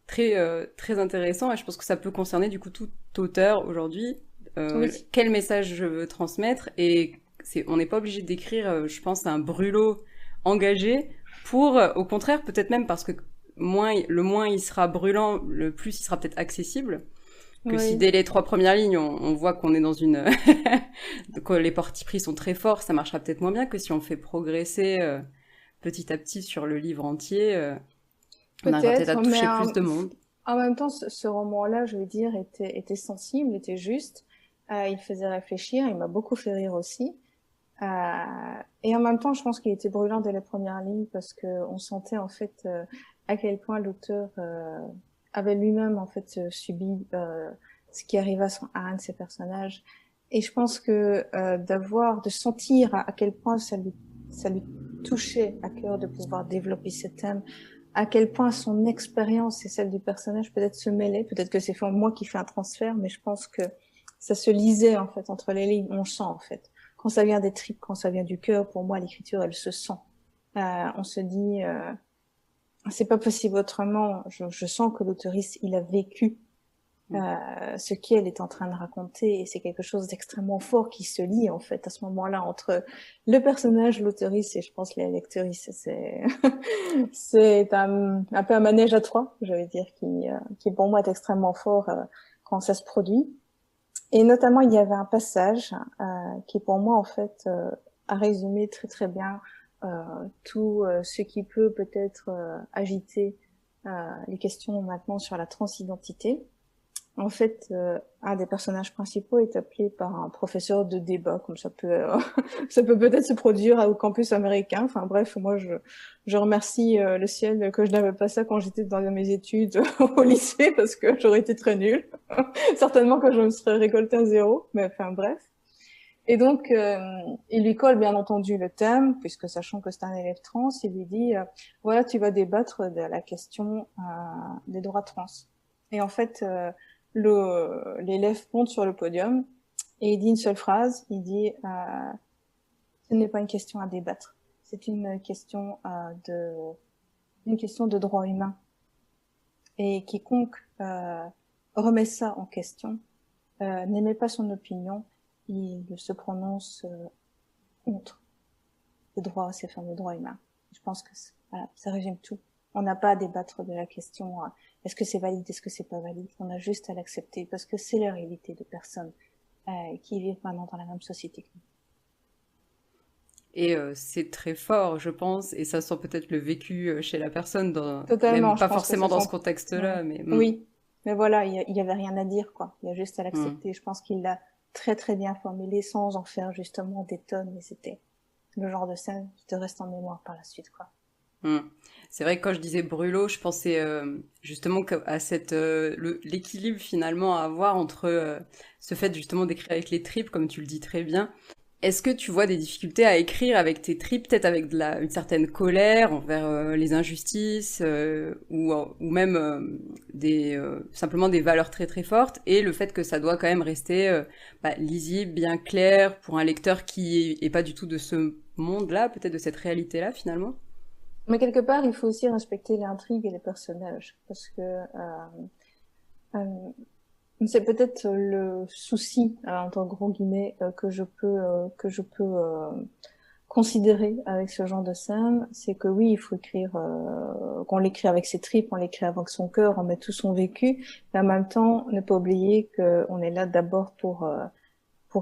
C: très intéressant, et je pense que ça peut concerner, du coup, tout auteur aujourd'hui,
A: oui,
C: quel message je veux transmettre, et on n'est pas obligé d'écrire, je pense, un brûlot engagé pour, au contraire, peut-être même parce que le moins il sera brûlant, le plus il sera peut-être accessible. Que si
A: oui.
C: dès les 3 premières lignes, on voit qu'on est dans une... que les partis pris sont très forts, ça marchera peut-être moins bien que si on fait progresser petit à petit sur le livre entier. On arrivera peut-être à
A: Peut-être, mais
C: toucher plus de monde.
A: en même temps, ce roman-là, je veux dire, était sensible, était juste. Il faisait réfléchir, il m'a beaucoup fait rire aussi. Et en même temps, je pense qu'il était brûlant dès les premières lignes parce que on sentait en fait à quel point l'auteur avait lui-même en fait subi ce qui arrivait à un de ses personnages. Et je pense que de sentir à quel point ça lui touchait à cœur de pouvoir développer ce thème, à quel point son expérience et celle du personnage peut-être se mêlaient. Peut-être que c'est moi qui fais un transfert, mais je pense que ça se lisait en fait entre les lignes. On sent en fait quand ça vient des tripes, quand ça vient du cœur. Pour moi, l'écriture, elle se sent. On se dit, c'est pas possible autrement. Je sens que l'auteuriste, il a vécu ce qu'elle est en train de raconter, et c'est quelque chose d'extrêmement fort qui se lie en fait à ce moment-là entre le personnage, l'auteuriste et je pense les lectrices. C'est c'est un peu un manège à trois, je vais dire, qui pour moi est extrêmement fort quand ça se produit. Et notamment, il y avait un passage qui, pour moi, en fait, a résumé très très bien tout ce qui peut peut-être agiter les questions maintenant sur la transidentité. En fait, un des personnages principaux est appelé par un professeur de débat, comme ça peut, ça peut peut-être se produire au campus américain. Enfin bref, moi je remercie le ciel que je n'avais pas ça quand j'étais dans mes études au lycée parce que j'aurais été très nulle. Certainement que je me serais récolté à zéro, mais enfin bref. Et donc, il lui colle bien entendu le thème, puisque sachant que c'est un élève trans, il lui dit, voilà, tu vas débattre de la question des droits trans. Et en fait, l'élève monte sur le podium et il dit une seule phrase, il dit, ce n'est pas une question à débattre, c'est une question de droit humain. Et quiconque remet ça en question, n'émet pas son opinion, il se prononce contre le droit à ces fameux droits humains. Je pense que voilà, ça résume tout. On n'a pas à débattre de la question est-ce que c'est valide, est-ce que c'est pas valide. On a juste à l'accepter parce que c'est la réalité de personnes qui vivent maintenant dans la même société que nous.
C: Et c'est très fort, je pense, et ça sent peut-être le vécu chez la personne,
A: Totalement,
C: même
A: je
C: pas
A: pense que
C: forcément
A: ce
C: dans ce
A: sont... Ouais.
C: contexte-là, mais
A: Oui, mais voilà, il y avait rien à dire, quoi. Il y a juste à
C: hmm.
A: l'accepter. Je pense qu'il l'a très très bien formulé sans en faire justement des tonnes, et c'était le genre de scène qui te reste en mémoire par la suite, quoi.
C: Hmm. C'est vrai que quand je disais brûlot, je pensais justement à l'équilibre finalement à avoir entre ce fait justement d'écrire avec les tripes, comme tu le dis très bien. Est-ce que tu vois des difficultés à écrire avec tes tripes, peut-être avec une certaine colère envers les injustices ou même simplement des valeurs très très fortes, et le fait que ça doit quand même rester lisible, bien clair pour un lecteur qui est pas du tout de ce monde-là, peut-être de cette réalité-là finalement?
A: Mais quelque part, il faut aussi respecter l'intrigue et les personnages, parce que euh, c'est peut-être le souci, entre gros guillemets, que je peux considérer avec ce genre de scène, c'est que oui, il faut écrire, qu'on l'écrit avec ses tripes, on l'écrit avec son cœur, on met tout son vécu, mais en même temps, ne pas oublier qu'on est là d'abord pour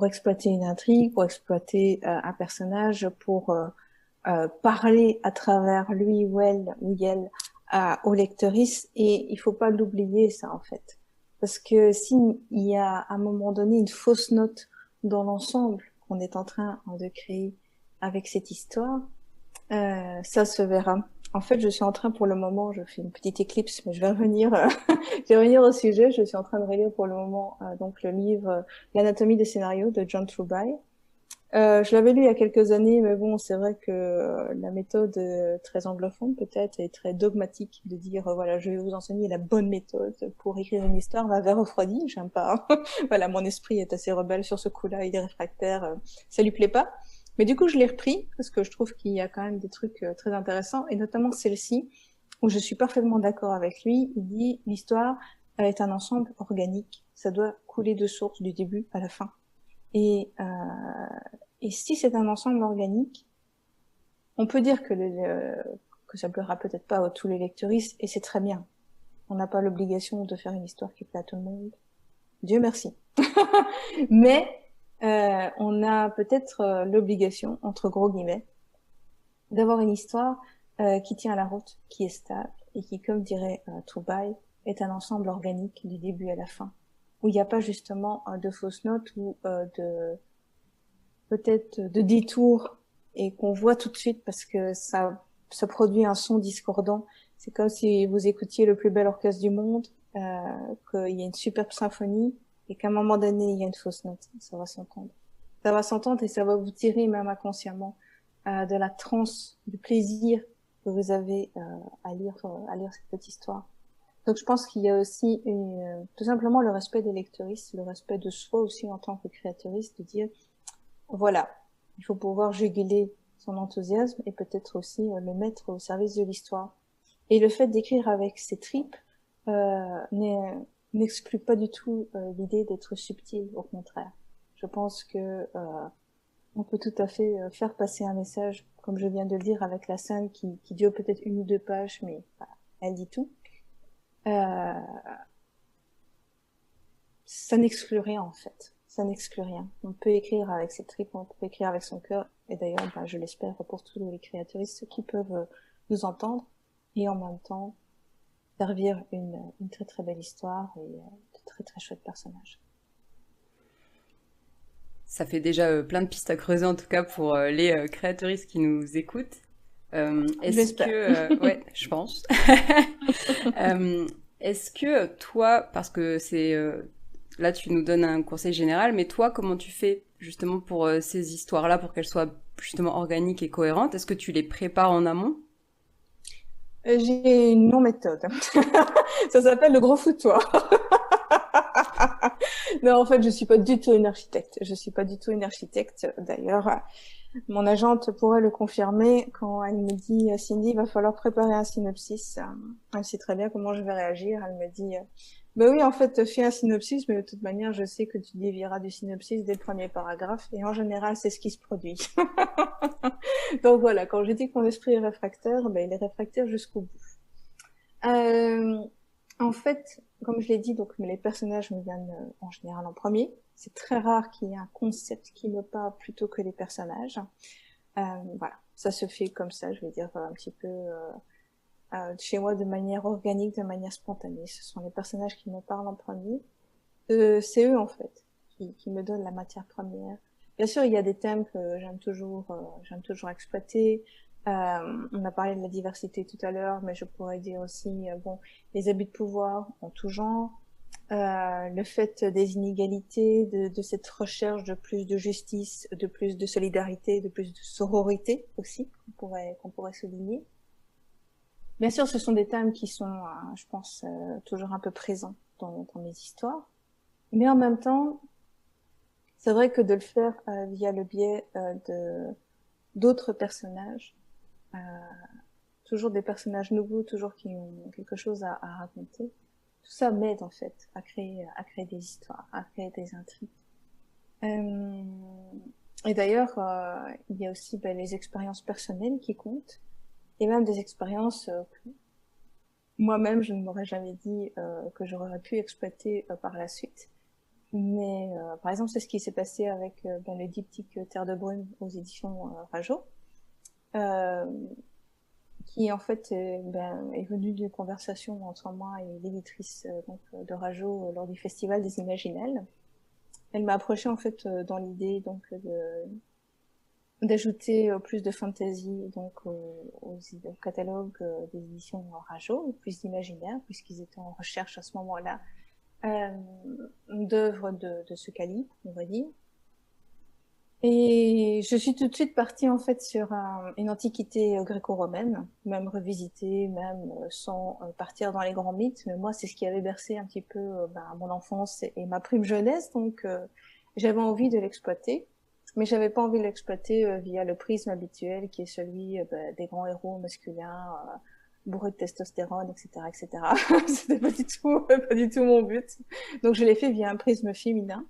A: exploiter une intrigue, pour exploiter un personnage, pour parler à travers lui ou elle au lectrice, et il faut pas l'oublier ça en fait, parce que s'il y a à un moment donné une fausse note dans l'ensemble qu'on est en train de créer avec cette histoire, ça se verra. En fait, je suis en train pour le moment, je fais une petite éclipse, mais je vais revenir, je vais revenir au sujet. Je suis en train de relire pour le moment donc le livre L'anatomie des scénarios de John Truby. Je l'avais lu il y a quelques années, mais bon, c'est vrai que la méthode très anglophone peut-être est très dogmatique de dire voilà, je vais vous enseigner la bonne méthode pour écrire une histoire m'avait refroidi. J'aime pas. Voilà, mon esprit est assez rebelle sur ce coup-là, il est réfractaire, ça lui plaît pas. Mais du coup, je l'ai repris parce que je trouve qu'il y a quand même des trucs très intéressants et notamment celle-ci où je suis parfaitement d'accord avec lui. Il dit l'histoire est un ensemble organique, ça doit couler de source du début à la fin. Et et si c'est un ensemble organique, on peut dire que ça plaira peut-être pas à tous les lecteuristes, et c'est très bien. On n'a pas l'obligation de faire une histoire qui plaît à tout le monde. Dieu merci. Mais on a peut-être l'obligation, entre gros guillemets, d'avoir une histoire qui tient la route, qui est stable, et qui, comme dirait Troubaille, est un ensemble organique du début à la fin. Où il n'y a pas justement de fausses notes ou peut-être de détours et qu'on voit tout de suite parce que ça produit un son discordant. C'est comme si vous écoutiez le plus bel orchestre du monde, qu'il y a une superbe symphonie et qu'à un moment donné, il y a une fausse note. Ça va s'entendre. Ça va s'entendre et ça va vous tirer même inconsciemment de la transe, du plaisir que vous avez à lire cette petite histoire. Donc je pense qu'il y a aussi tout simplement le respect des lecteuristes, le respect de soi aussi en tant que créateuriste, de dire voilà, il faut pouvoir juguler son enthousiasme et peut-être aussi le mettre au service de l'histoire. Et le fait d'écrire avec ses tripes n'exclut pas du tout l'idée d'être subtil, au contraire. Je pense que on peut tout à fait faire passer un message, comme je viens de le dire, avec la scène qui dure peut-être 1 ou 2 pages, mais voilà, elle dit tout. Euh, Ça n'exclut rien en fait. Ça n'exclut rien. On peut écrire avec ses tripes, on peut écrire avec son cœur. Et d'ailleurs, je l'espère pour tous les créateuristes qui peuvent nous entendre et en même temps servir une très très belle histoire et de très très chouettes personnages.
C: Ça fait déjà plein de pistes à creuser en tout cas pour les créateuristes qui nous écoutent. Est-ce
A: J'espère.
C: que... ouais, je pense. Euh, est-ce que toi, parce que c'est... là, tu nous donnes un conseil général, mais toi, comment tu fais justement pour ces histoires-là, pour qu'elles soient justement organiques et cohérentes? Est-ce que tu les prépares en amont?
A: J'ai une non-méthode. Ça s'appelle le gros foutoir. Non, en fait, je suis pas du tout une architecte. Je suis pas du tout une architecte. D'ailleurs, mon agente pourrait le confirmer quand elle me dit Cindy, il va falloir préparer un synopsis. Elle sait très bien comment je vais réagir. Elle me dit bah oui, en fait, fais un synopsis, mais de toute manière, je sais que tu dévieras du synopsis dès le premier paragraphe. Et en général, c'est ce qui se produit. Donc voilà, quand je dis que mon esprit est réfractaire, ben, il est réfractaire jusqu'au bout. Euh, En fait, comme je l'ai dit, donc les personnages me viennent en général en premier. C'est très rare qu'il y ait un concept qui me parle plutôt que les personnages. Voilà, ça se fait comme ça, je vais dire un petit peu chez moi de manière organique, de manière spontanée. Ce sont les personnages qui me parlent en premier. C'est eux en fait qui me donnent la matière première. Bien sûr, il y a des thèmes que j'aime toujours exploiter. On a parlé de la diversité tout à l'heure, mais je pourrais dire aussi bon les abus de pouvoir en tout genre, le fait des inégalités, de cette recherche de plus de justice, de plus de solidarité, de plus de sororité aussi qu'on pourrait souligner. Bien sûr, ce sont des thèmes qui sont, je pense, toujours un peu présents dans mes histoires. Mais en même temps, c'est vrai que de le faire via le biais de d'autres personnages, euh, toujours des personnages nouveaux, toujours qui ont quelque chose à raconter, tout ça m'aide en fait à créer des histoires, à créer des intrigues. Euh, et d'ailleurs, il y a aussi les expériences personnelles qui comptent, et même des expériences que moi-même je ne m'aurais jamais dit que j'aurais pu exploiter par la suite. Mais par exemple, c'est ce qui s'est passé avec le diptyque Terre de Brume aux éditions Rajo, euh, qui en fait est venu d'une conversation entre moi et l'éditrice de Rajo lors du Festival des Imaginelles. Elle m'a approché en fait dans l'idée donc d'ajouter plus de fantasy donc au catalogue des éditions Rajo, plus d'imaginaire puisqu'ils étaient en recherche à ce moment-là d'œuvres de ce calibre, on va dire. Et je suis tout de suite partie en fait sur une antiquité gréco-romaine, même revisitée, même sans partir dans les grands mythes. Mais moi, c'est ce qui avait bercé un petit peu mon enfance et ma prime jeunesse, donc j'avais envie de l'exploiter. Mais j'avais pas envie de l'exploiter via le prisme habituel qui est celui des grands héros masculins bourrés de testostérone, etc., etc. C'était pas du tout mon but. Donc je l'ai fait via un prisme féminin.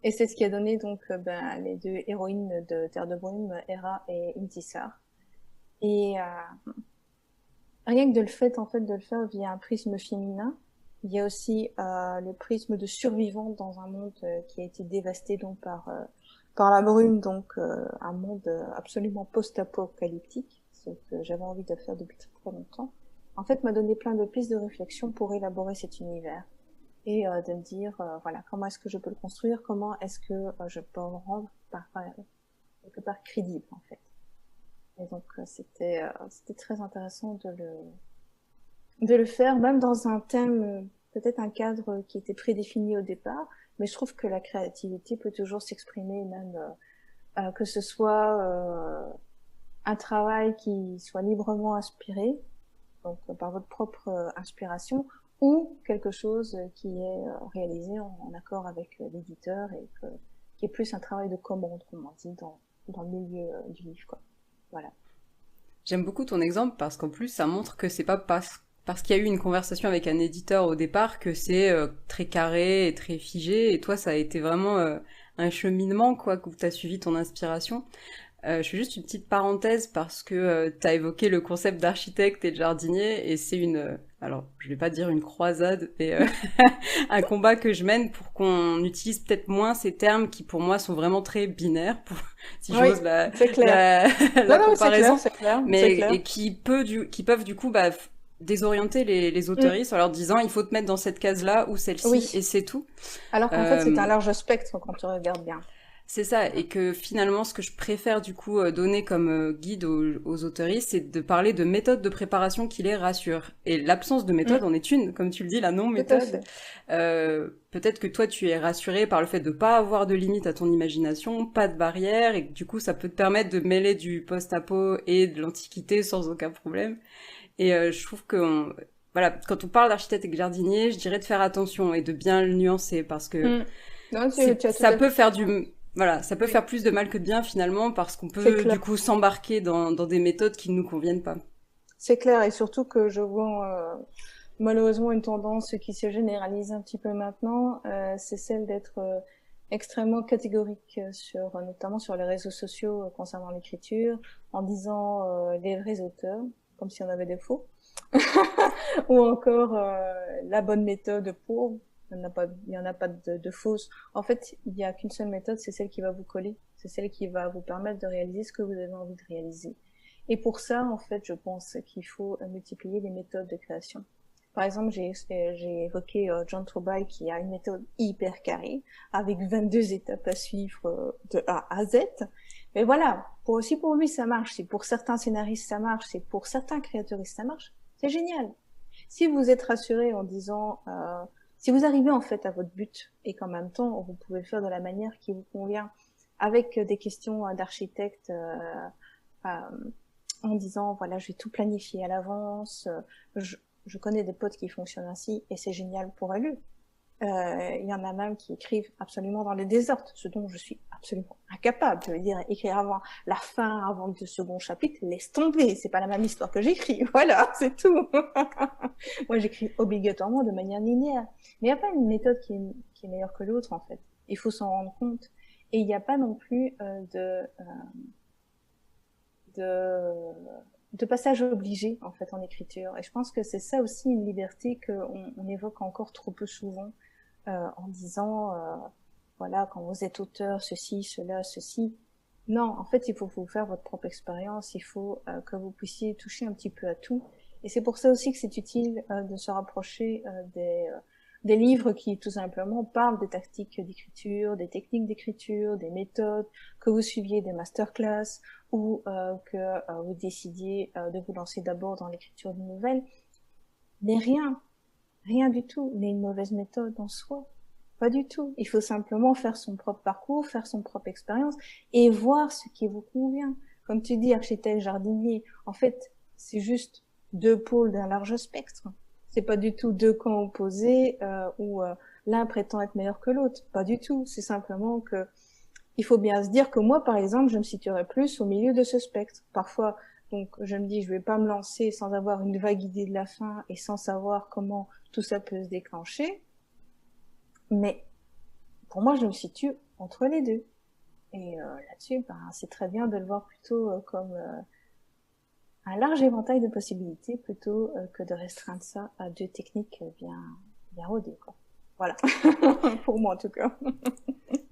A: Et c'est ce qui a donné donc les deux héroïnes de Terre de Brume, Hera et Intisar. Et rien que de le fait en fait de le faire via un prisme féminin, il y a aussi le prisme de survivants dans un monde qui a été dévasté donc par la brume, donc un monde absolument post-apocalyptique, ce que j'avais envie de faire depuis très très longtemps. En fait, m'a donné plein de pistes de réflexion pour élaborer cet univers et de me dire voilà, comment est-ce que je peux le construire, comment est-ce que je peux le rendre quelque part crédible en fait. Et donc c'était très intéressant de le faire, même dans un thème, peut-être un cadre qui était prédéfini au départ, mais je trouve que la créativité peut toujours s'exprimer, même que ce soit un travail qui soit librement inspiré, donc par votre propre inspiration, ou quelque chose qui est réalisé en accord avec l'éditeur et qui est plus un travail de commande, comme on dit dans le milieu du livre, quoi. Voilà.
C: J'aime beaucoup ton exemple parce qu'en plus, ça montre que c'est pas parce qu'il y a eu une conversation avec un éditeur au départ que c'est très carré et très figé. Et toi, ça a été vraiment un cheminement, quoi, que tu as suivi ton inspiration. Je fais juste une petite parenthèse parce que tu as évoqué le concept d'architecte et de jardinier et c'est alors je vais pas dire une croisade, mais un combat que je mène pour qu'on utilise peut-être moins ces termes qui pour moi sont vraiment très binaires, si
A: Oui,
C: j'ose
A: c'est clair.
C: la
A: Non, non, c'est clair,
C: comparaison,
A: c'est clair, c'est
C: mais
A: clair.
C: et qui peuvent du coup désorienter les
A: Mm.
C: auteuristes en leur disant il faut te mettre dans cette case-là ou celle-ci et
A: Oui.
C: c'est tout.
A: Alors qu'en fait, c'est un
C: Euh,
A: large spectre quand tu regardes bien.
C: C'est ça, et que finalement, ce que je préfère du coup donner comme guide aux auteuristes, c'est de parler de méthode de préparation qui les rassure. Et l'absence de méthode
A: Mm.
C: en est une, comme tu le dis, la
A: Tout à
C: non-méthode.
A: fait.
C: Peut-être que toi, tu es rassuré par le fait de pas avoir de limite à ton imagination, pas de barrière, et que du coup, ça peut te permettre de mêler du post-apo et de l'antiquité sans aucun problème. Et je trouve que voilà, quand on parle d'architecte et de jardinier, je dirais de faire attention et de bien le nuancer parce que
A: Mm. Non, tu as tout
C: ça
A: à
C: peut
A: fait
C: faire
A: raison.
C: voilà, ça peut
A: Oui,
C: faire plus de mal que de bien finalement parce qu'on
A: c'est
C: peut
A: clair.
C: du coup s'embarquer dans des méthodes qui ne nous conviennent pas.
A: C'est clair, et surtout que je vois malheureusement une tendance qui se généralise un petit peu maintenant, c'est celle d'être extrêmement catégorique notamment sur les réseaux sociaux concernant l'écriture, en disant les vrais auteurs, comme si on avait des faux, ou encore la bonne méthode pour. Il y en a pas de fausse. En fait, il y a qu'une seule méthode, c'est celle qui va vous coller, c'est celle qui va vous permettre de réaliser ce que vous avez envie de réaliser. Et pour ça, en fait, je pense qu'il faut multiplier les méthodes de création. Par exemple, j'ai évoqué John Troubaille qui a une méthode hyper carrée, avec 22 étapes à suivre de A à Z. Mais voilà, si pour lui ça marche, si pour certains scénaristes ça marche, si pour certains créateuristes ça marche, c'est génial. Si vous êtes rassuré en disant, si vous arrivez en fait à votre but et qu'en même temps vous pouvez le faire de la manière qui vous convient, avec des questions d'architecte, en disant voilà, je vais tout planifier à l'avance, je connais des potes qui fonctionnent ainsi et c'est génial pour eux. Il y en a même qui écrivent absolument dans le désordre, ce dont je suis absolument incapable. Je veux dire, écrire avant la fin, avant le second chapitre, laisse tomber, c'est pas la même histoire que j'écris, voilà, c'est tout. Moi, j'écris obligatoirement de manière linéaire. Mais il n'y a pas une méthode qui est meilleure que l'autre, en fait. Il faut s'en rendre compte. Et il n'y a pas non plus de passage obligé en fait en écriture. Et je pense que c'est ça aussi une liberté qu'on évoque encore trop peu souvent en disant voilà, quand vous êtes auteur, ceci, cela, ceci. Non, en fait, il faut vous faire votre propre expérience, il faut que vous puissiez toucher un petit peu à tout. Et c'est pour ça aussi que c'est utile de se rapprocher des livres qui tout simplement parlent des tactiques d'écriture, des techniques d'écriture, des méthodes, que vous suiviez des masterclass ou que vous décidiez de vous lancer d'abord dans l'écriture d'une nouvelle. Mais rien du tout n'est une mauvaise méthode en soi. Pas du tout. Il faut simplement faire son propre parcours, faire son propre expérience et voir ce qui vous convient. Comme tu dis, architecte, jardinier, en fait, c'est juste deux pôles d'un large spectre. C'est pas du tout deux camps opposés où l'un prétend être meilleur que l'autre. Pas du tout. C'est simplement que il faut bien se dire que moi, par exemple, je me situerais plus au milieu de ce spectre. Parfois, donc, je me dis, je vais pas me lancer sans avoir une vague idée de la fin et sans savoir comment tout ça peut se déclencher. Mais pour moi, je me situe entre les deux. Et là-dessus, ben, c'est très bien de le voir plutôt comme un large éventail de possibilités plutôt que de restreindre ça à deux techniques bien rodées, quoi. Voilà, pour moi en tout cas.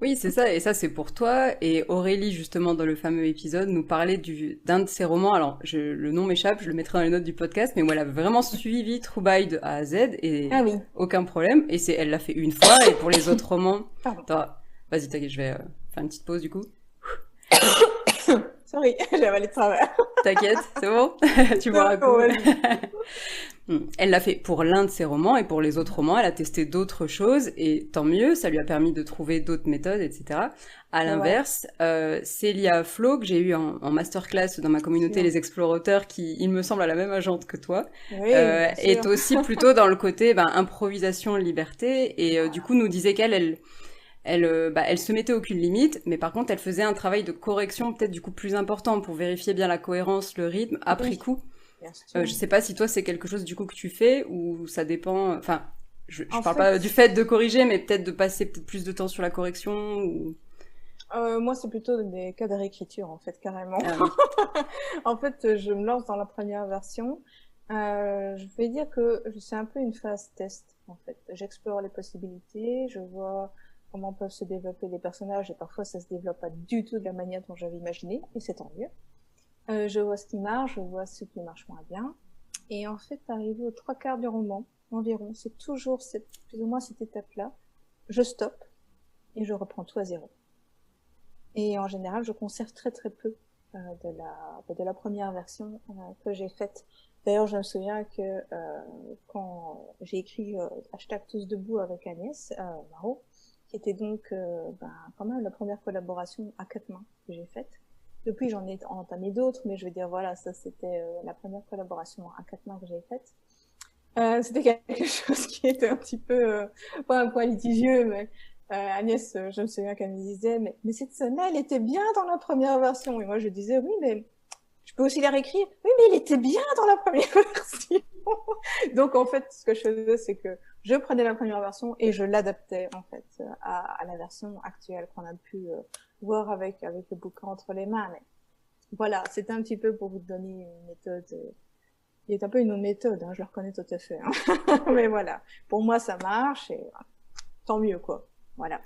C: Oui, c'est ça, et ça c'est pour toi. Et Aurélie, justement, dans le fameux épisode, nous parlait d'un de ses romans. Alors, le nom m'échappe, je le mettrai dans les notes du podcast, mais moi, elle a vraiment suivi Troubaille de A à Z, et
A: Ah oui.
C: aucun problème. Et elle l'a fait une fois, et pour les autres romans...
A: Pardon.
C: Attends, vas-y, t'inquiète, je vais faire une petite pause, du coup.
A: Sorry, j'ai avalé de travers.
C: T'inquiète, c'est bon. Tu bois un coup. Elle l'a fait pour l'un de ses romans, et pour les autres romans, elle a testé d'autres choses, et tant mieux, ça lui a permis de trouver d'autres méthodes, etc. À l'inverse, Célia Flo, que j'ai eu en masterclass dans ma communauté Les Explorateurs, qui, il me semble, a la même agente que toi,
A: oui,
C: est aussi plutôt dans le côté improvisation, liberté, et du coup nous disait qu'elle se mettait aucune limite, mais par contre elle faisait un travail de correction peut-être du coup plus important pour vérifier bien la cohérence, le rythme, après coup. Je sais pas si toi c'est quelque chose du coup que tu fais ou ça dépend. Enfin, je parle pas du fait de corriger, mais peut-être de passer peut-être plus de temps sur la correction ou.
A: Moi, c'est plutôt des cas de réécriture en fait, carrément.
C: Ah, oui.
A: En fait, je me lance dans la première version. Je vais dire que c'est un peu une phase test en fait. J'explore les possibilités, je vois comment peuvent se développer les personnages et parfois ça se développe pas du tout de la manière dont j'avais imaginé et c'est tant mieux. Je vois ce qui marche, je vois ce qui marche moins bien. Et en fait, arrivé aux 3/4 du roman, environ, c'est toujours plus ou moins cette étape-là. Je stoppe et je reprends tout à zéro. Et en général, je conserve très très peu de la première version que j'ai faite. D'ailleurs, je me souviens que quand j'ai écrit Hashtag tous debout avec Agnès Marot, qui était donc quand même la première collaboration à 4 mains que j'ai faite. Depuis, j'en ai entamé d'autres, mais je veux dire, voilà, ça c'était la première collaboration à 4 mains que j'ai faite. C'était quelque chose qui était un petit peu, pas un point litigieux, mais Agnès, je me souviens qu'elle me disait, mais cette scène-là, elle était bien dans la première version. Et moi, je disais, oui, mais je peux aussi la réécrire. Oui, mais elle était bien dans la première version. Donc, en fait, ce que je faisais, c'est que je prenais la première version et je l'adaptais, en fait, à la version actuelle qu'on a pu voir avec le bouquin entre les mains. Mais voilà, c'était un petit peu pour vous donner une méthode. Il est un peu une méthode, hein, je le reconnais tout à fait. Hein. Mais voilà, pour moi, ça marche et tant mieux, quoi. Voilà.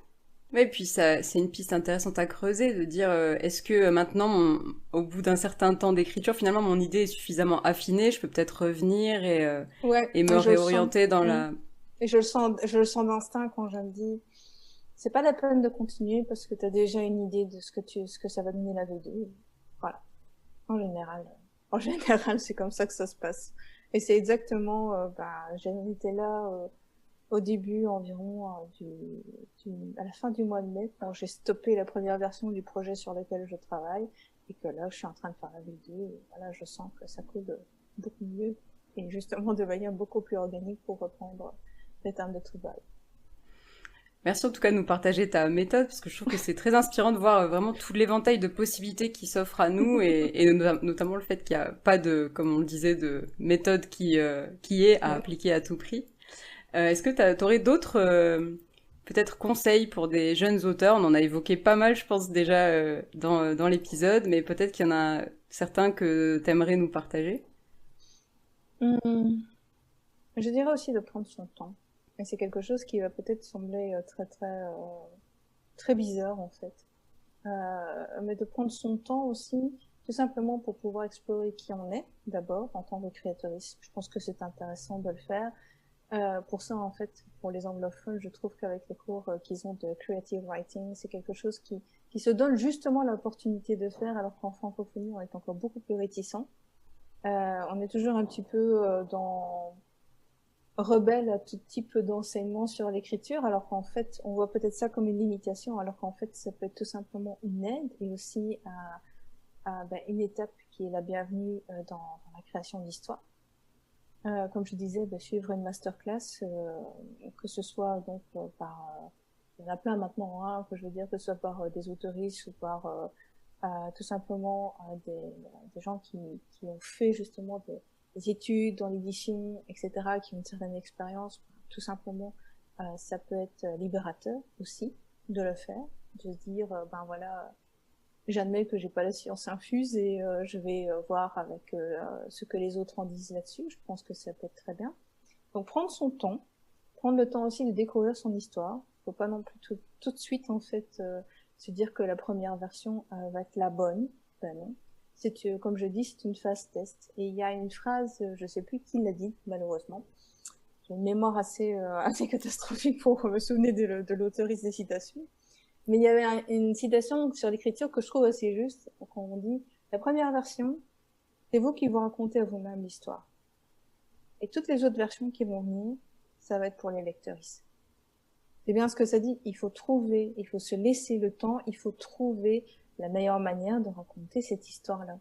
C: Oui, puis ça, c'est une piste intéressante à creuser, de dire est-ce que maintenant, au bout d'un certain temps d'écriture, finalement, mon idée est suffisamment affinée, je peux peut-être revenir et me réorienter dans la...
A: Et je le sens d'instinct quand je me dis, c'est pas la peine de continuer parce que tu as déjà une idée de ce que ça va donner la V2. Voilà. En général, c'est comme ça que ça se passe. Et c'est exactement, j'en étais là au début environ à la fin du mois de mai, quand j'ai stoppé la première version du projet sur lequel je travaille, et que là, je suis en train de faire la V2, et voilà, je sens que ça coule beaucoup mieux, et justement de manière beaucoup plus organique pour reprendre les termes de travail.
C: Merci en tout cas de nous partager ta méthode, parce que je trouve que c'est très inspirant de voir vraiment tout l'éventail de possibilités qui s'offrent à nous, et notamment le fait qu'il n'y a pas de, comme on le disait, de méthode qui est à appliquer à tout prix. Est-ce que tu aurais d'autres peut-être conseils pour des jeunes auteurs? On en a évoqué pas mal, je pense, déjà dans l'épisode, mais peut-être qu'il y en a certains que tu aimerais nous partager.
A: Je dirais aussi de prendre son temps. Et c'est quelque chose qui va peut-être sembler très bizarre en fait. Mais de prendre son temps aussi, tout simplement pour pouvoir explorer qui on est, d'abord, en tant que créatrice. Je pense que c'est intéressant de le faire. Pour ça, en fait, pour les anglophones, je trouve qu'avec les cours qu'ils ont de creative writing, c'est quelque chose qui se donne justement l'opportunité de faire, alors qu'en francophonie, on est encore beaucoup plus réticent. On est toujours un petit peu dans rebelle à tout type d'enseignement sur l'écriture, alors qu'en fait, on voit peut-être ça comme une limitation, alors qu'en fait, ça peut être tout simplement une aide et aussi une étape qui est la bienvenue dans la création d'histoire. Comme je disais, suivre une masterclass, que ce soit donc il y en a plein maintenant, hein, que je veux dire, que ce soit par des autoristes ou par tout simplement des gens qui ont fait justement des études dans l'édition, etc., qui ont une certaine expérience. Tout simplement, ça peut être libérateur aussi de le faire, de se dire, voilà, j'admets que j'ai pas la science infuse et je vais voir avec ce que les autres en disent là-dessus. Je pense que ça peut être très bien. Donc prendre son temps, prendre le temps aussi de découvrir son histoire. Faut pas non plus tout de suite en fait se dire que la première version va être la bonne. Ben non. Comme je dis, c'est une phase test. Et il y a une phrase, je sais plus qui l'a dit, malheureusement. J'ai une mémoire assez catastrophique pour me souvenir de l'autoriste des citations. Mais il y avait une citation sur l'écriture que je trouve assez juste, quand on dit « La première version, c'est vous qui vous racontez à vous-même l'histoire. Et toutes les autres versions qui vont venir, ça va être pour les lecteurs ici. » C'est bien ce que ça dit, il faut se laisser le temps, il faut trouver la meilleure manière de raconter cette histoire-là.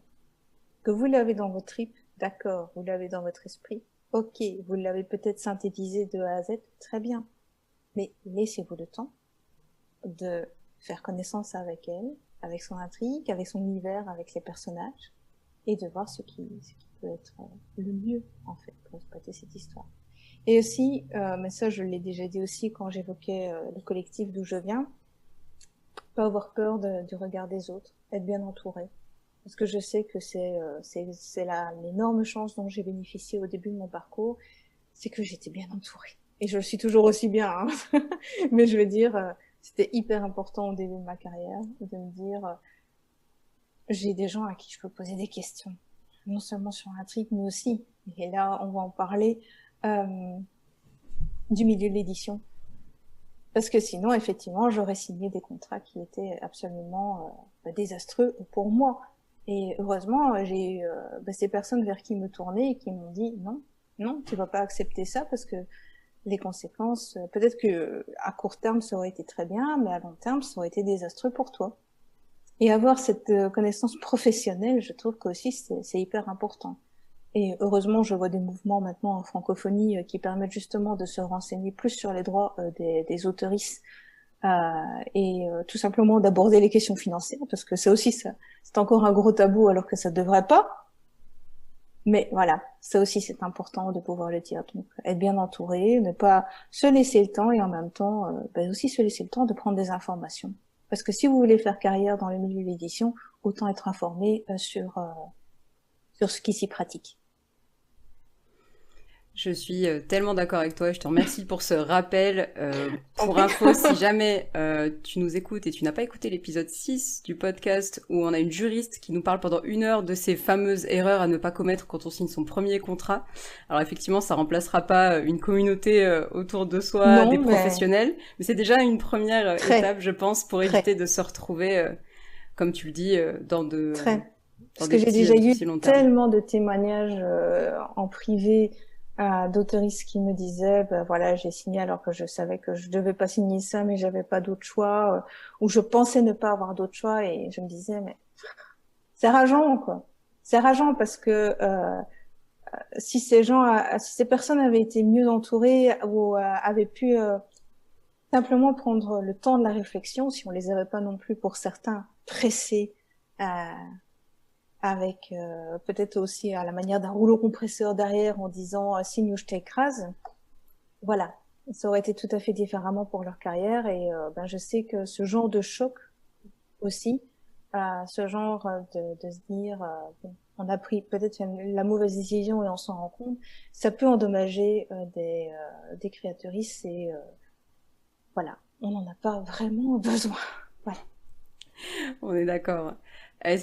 A: Que vous l'avez dans votre tripes, d'accord, vous l'avez dans votre esprit, ok, vous l'avez peut-être synthétisé de A à Z, très bien. Mais laissez-vous le temps de faire connaissance avec elle, avec son intrigue, avec son univers, avec les personnages, et de voir ce qui peut être le mieux, en fait, pour exploiter cette histoire. Et aussi, mais ça je l'ai déjà dit aussi quand j'évoquais le collectif d'où je viens, pas avoir peur du regard des autres, être bien entouré. Parce que je sais que c'est l'énorme chance dont j'ai bénéficié au début de mon parcours, c'est que j'étais bien entourée. Et je le suis toujours aussi bien, hein. Mais je veux dire, c'était hyper important au début de ma carrière, de me dire, j'ai des gens à qui je peux poser des questions. Non seulement sur l'intrigue, mais aussi, et là on va en parler, du milieu de l'édition. Parce que sinon, effectivement, j'aurais signé des contrats qui étaient absolument désastreux pour moi. Et heureusement, j'ai eu ces personnes vers qui me tourner et qui m'ont dit non, tu vas pas accepter ça parce que les conséquences, peut-être que à court terme ça aurait été très bien, mais à long terme ça aurait été désastreux pour toi. Et avoir cette connaissance professionnelle, je trouve qu'aussi c'est hyper important. Et heureusement, je vois des mouvements maintenant en francophonie qui permettent justement de se renseigner plus sur les droits des autoristes et tout simplement d'aborder les questions financières, parce que ça aussi, c'est encore un gros tabou alors que ça devrait pas. Mais voilà, ça aussi c'est important de pouvoir le dire. Donc être bien entouré, ne pas se laisser le temps et en même temps aussi se laisser le temps de prendre des informations. Parce que si vous voulez faire carrière dans le milieu de l'édition, autant être informé sur ce qui s'y pratique.
C: Je suis tellement d'accord avec toi et je te remercie pour ce rappel. Pour info, si jamais tu nous écoutes et tu n'as pas écouté l'épisode 6 du podcast où on a une juriste qui nous parle pendant 1 heure de ces fameuses erreurs à ne pas commettre quand on signe son premier contrat. Alors effectivement, ça remplacera pas une communauté autour de soi, des professionnels, mais c'est déjà une première étape, je pense, pour éviter de se retrouver, comme tu le dis, dans de...
A: Parce que j'ai déjà eu tellement de témoignages en privé d'autoristes qui me disaient voilà, j'ai signé alors que je savais que je devais pas signer ça mais j'avais pas d'autre choix ou je pensais ne pas avoir d'autre choix et je me disais mais c'est rageant quoi. C'est rageant parce que si ces personnes avaient été mieux entourées ou avaient pu simplement prendre le temps de la réflexion, si on les avait pas non plus pour certains pressés avec peut-être aussi à la manière d'un rouleau compresseur derrière en disant signe ou je t'écrase. Voilà, ça aurait été tout à fait différemment pour leur carrière et je sais que ce genre de choc aussi, ce genre de se dire on a pris peut-être la mauvaise décision et on s'en rend compte, ça peut endommager des créatrices et voilà, on n'en a pas vraiment besoin. Voilà.
C: On est d'accord.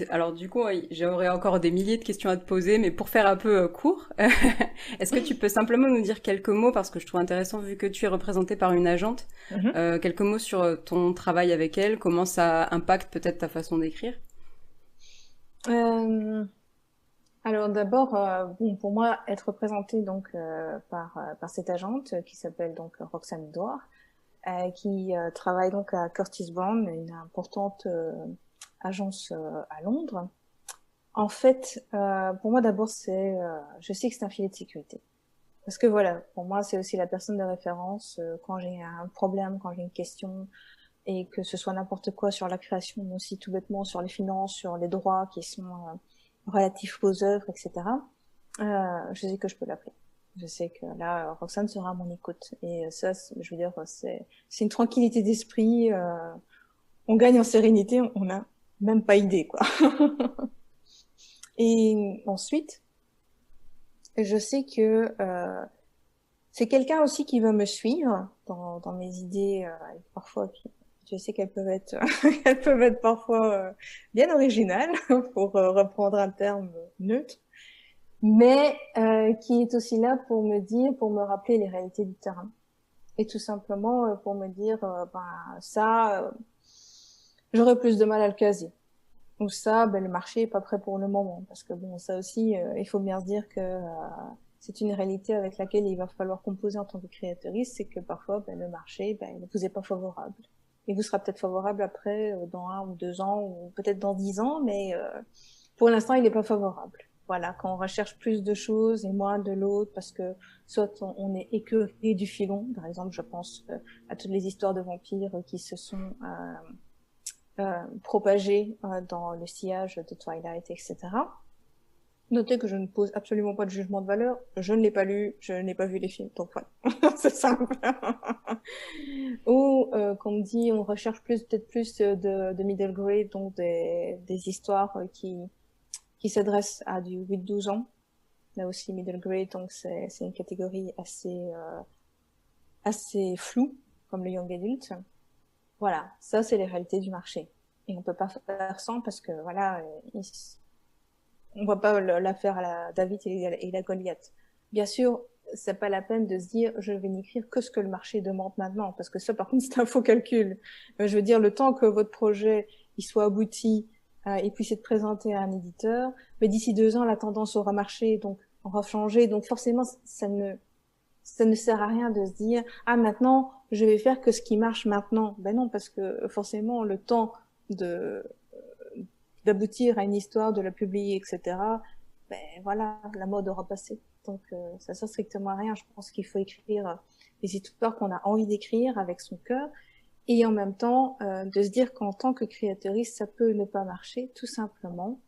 C: Alors du coup, j'aurais encore des milliers de questions à te poser, mais pour faire un peu court, est-ce que tu peux simplement nous dire quelques mots, parce que je trouve intéressant, vu que tu es représentée par une agente, quelques mots sur ton travail avec elle, comment ça impacte peut-être ta façon d'écrire?
A: Alors d'abord, bon, pour moi, être représentée donc par cette agente qui s'appelle donc Roxane Edouard, qui travaille donc à Curtis Brown, une importante agence à Londres. En fait, pour moi d'abord, je sais que c'est un filet de sécurité. Parce que voilà, pour moi, c'est aussi la personne de référence quand j'ai un problème, quand j'ai une question, et que ce soit n'importe quoi sur la création, mais aussi tout bêtement sur les finances, sur les droits qui sont relatifs aux œuvres, etc. Je sais que je peux l'appeler. Je sais que là, Roxane sera à mon écoute. Et ça, je veux dire, c'est une tranquillité d'esprit. On gagne en sérénité, on n'a même pas idée, quoi. Et ensuite, je sais que c'est quelqu'un aussi qui va me suivre dans mes idées, parfois je sais qu'elles peuvent être elles peuvent être parfois bien originales pour reprendre un terme neutre, mais qui est aussi là pour me dire, pour me rappeler les réalités du terrain et tout simplement pour me dire ben ça j'aurais plus de mal à le caser. Ou ça, ben, le marché est pas prêt pour le moment. Parce que bon, ça aussi, il faut bien se dire que c'est une réalité avec laquelle il va falloir composer en tant que créatrice, c'est que parfois, ben, le marché, ben, il ne vous est pas favorable. Il vous sera peut-être favorable après, dans 1 ou 2 ans, ou peut-être dans 10 ans, mais pour l'instant, il n'est pas favorable. Voilà, quand on recherche plus de choses et moins de l'autre, parce que soit on est écœuré du filon, par exemple, je pense à toutes les histoires de vampires qui se sont propagé dans le sillage de Twilight, etc. Notez que je ne pose absolument pas de jugement de valeur, je ne l'ai pas lu, je n'ai pas vu les films, donc voilà, c'est simple. Ou qu'on me dit, on recherche peut-être plus de middle grade, donc des histoires qui s'adressent à du 8-12 ans. Là aussi, middle grade, donc c'est une catégorie assez floue, comme le young adult. Voilà, ça c'est les réalités du marché. Et on peut pas faire sans parce que voilà, on va pas l'affaire à la David et la Goliath. Bien sûr, c'est pas la peine de se dire je vais n'écrire que ce que le marché demande maintenant parce que ça par contre c'est un faux calcul. Je veux dire le temps que votre projet il soit abouti et puisse être présenté à un éditeur, mais d'ici 2 ans la tendance aura marché donc on va changer donc forcément ça ne sert à rien de se dire ah maintenant je vais faire que ce qui marche maintenant. Ben non parce que forcément le temps de d'aboutir à une histoire, de la publier, etc. Ben voilà, la mode aura passé. Donc ça sert strictement à rien. Je pense qu'il faut écrire les histoires qu'on a envie d'écrire avec son cœur et en même temps de se dire qu'en tant que créatrice, ça peut ne pas marcher tout simplement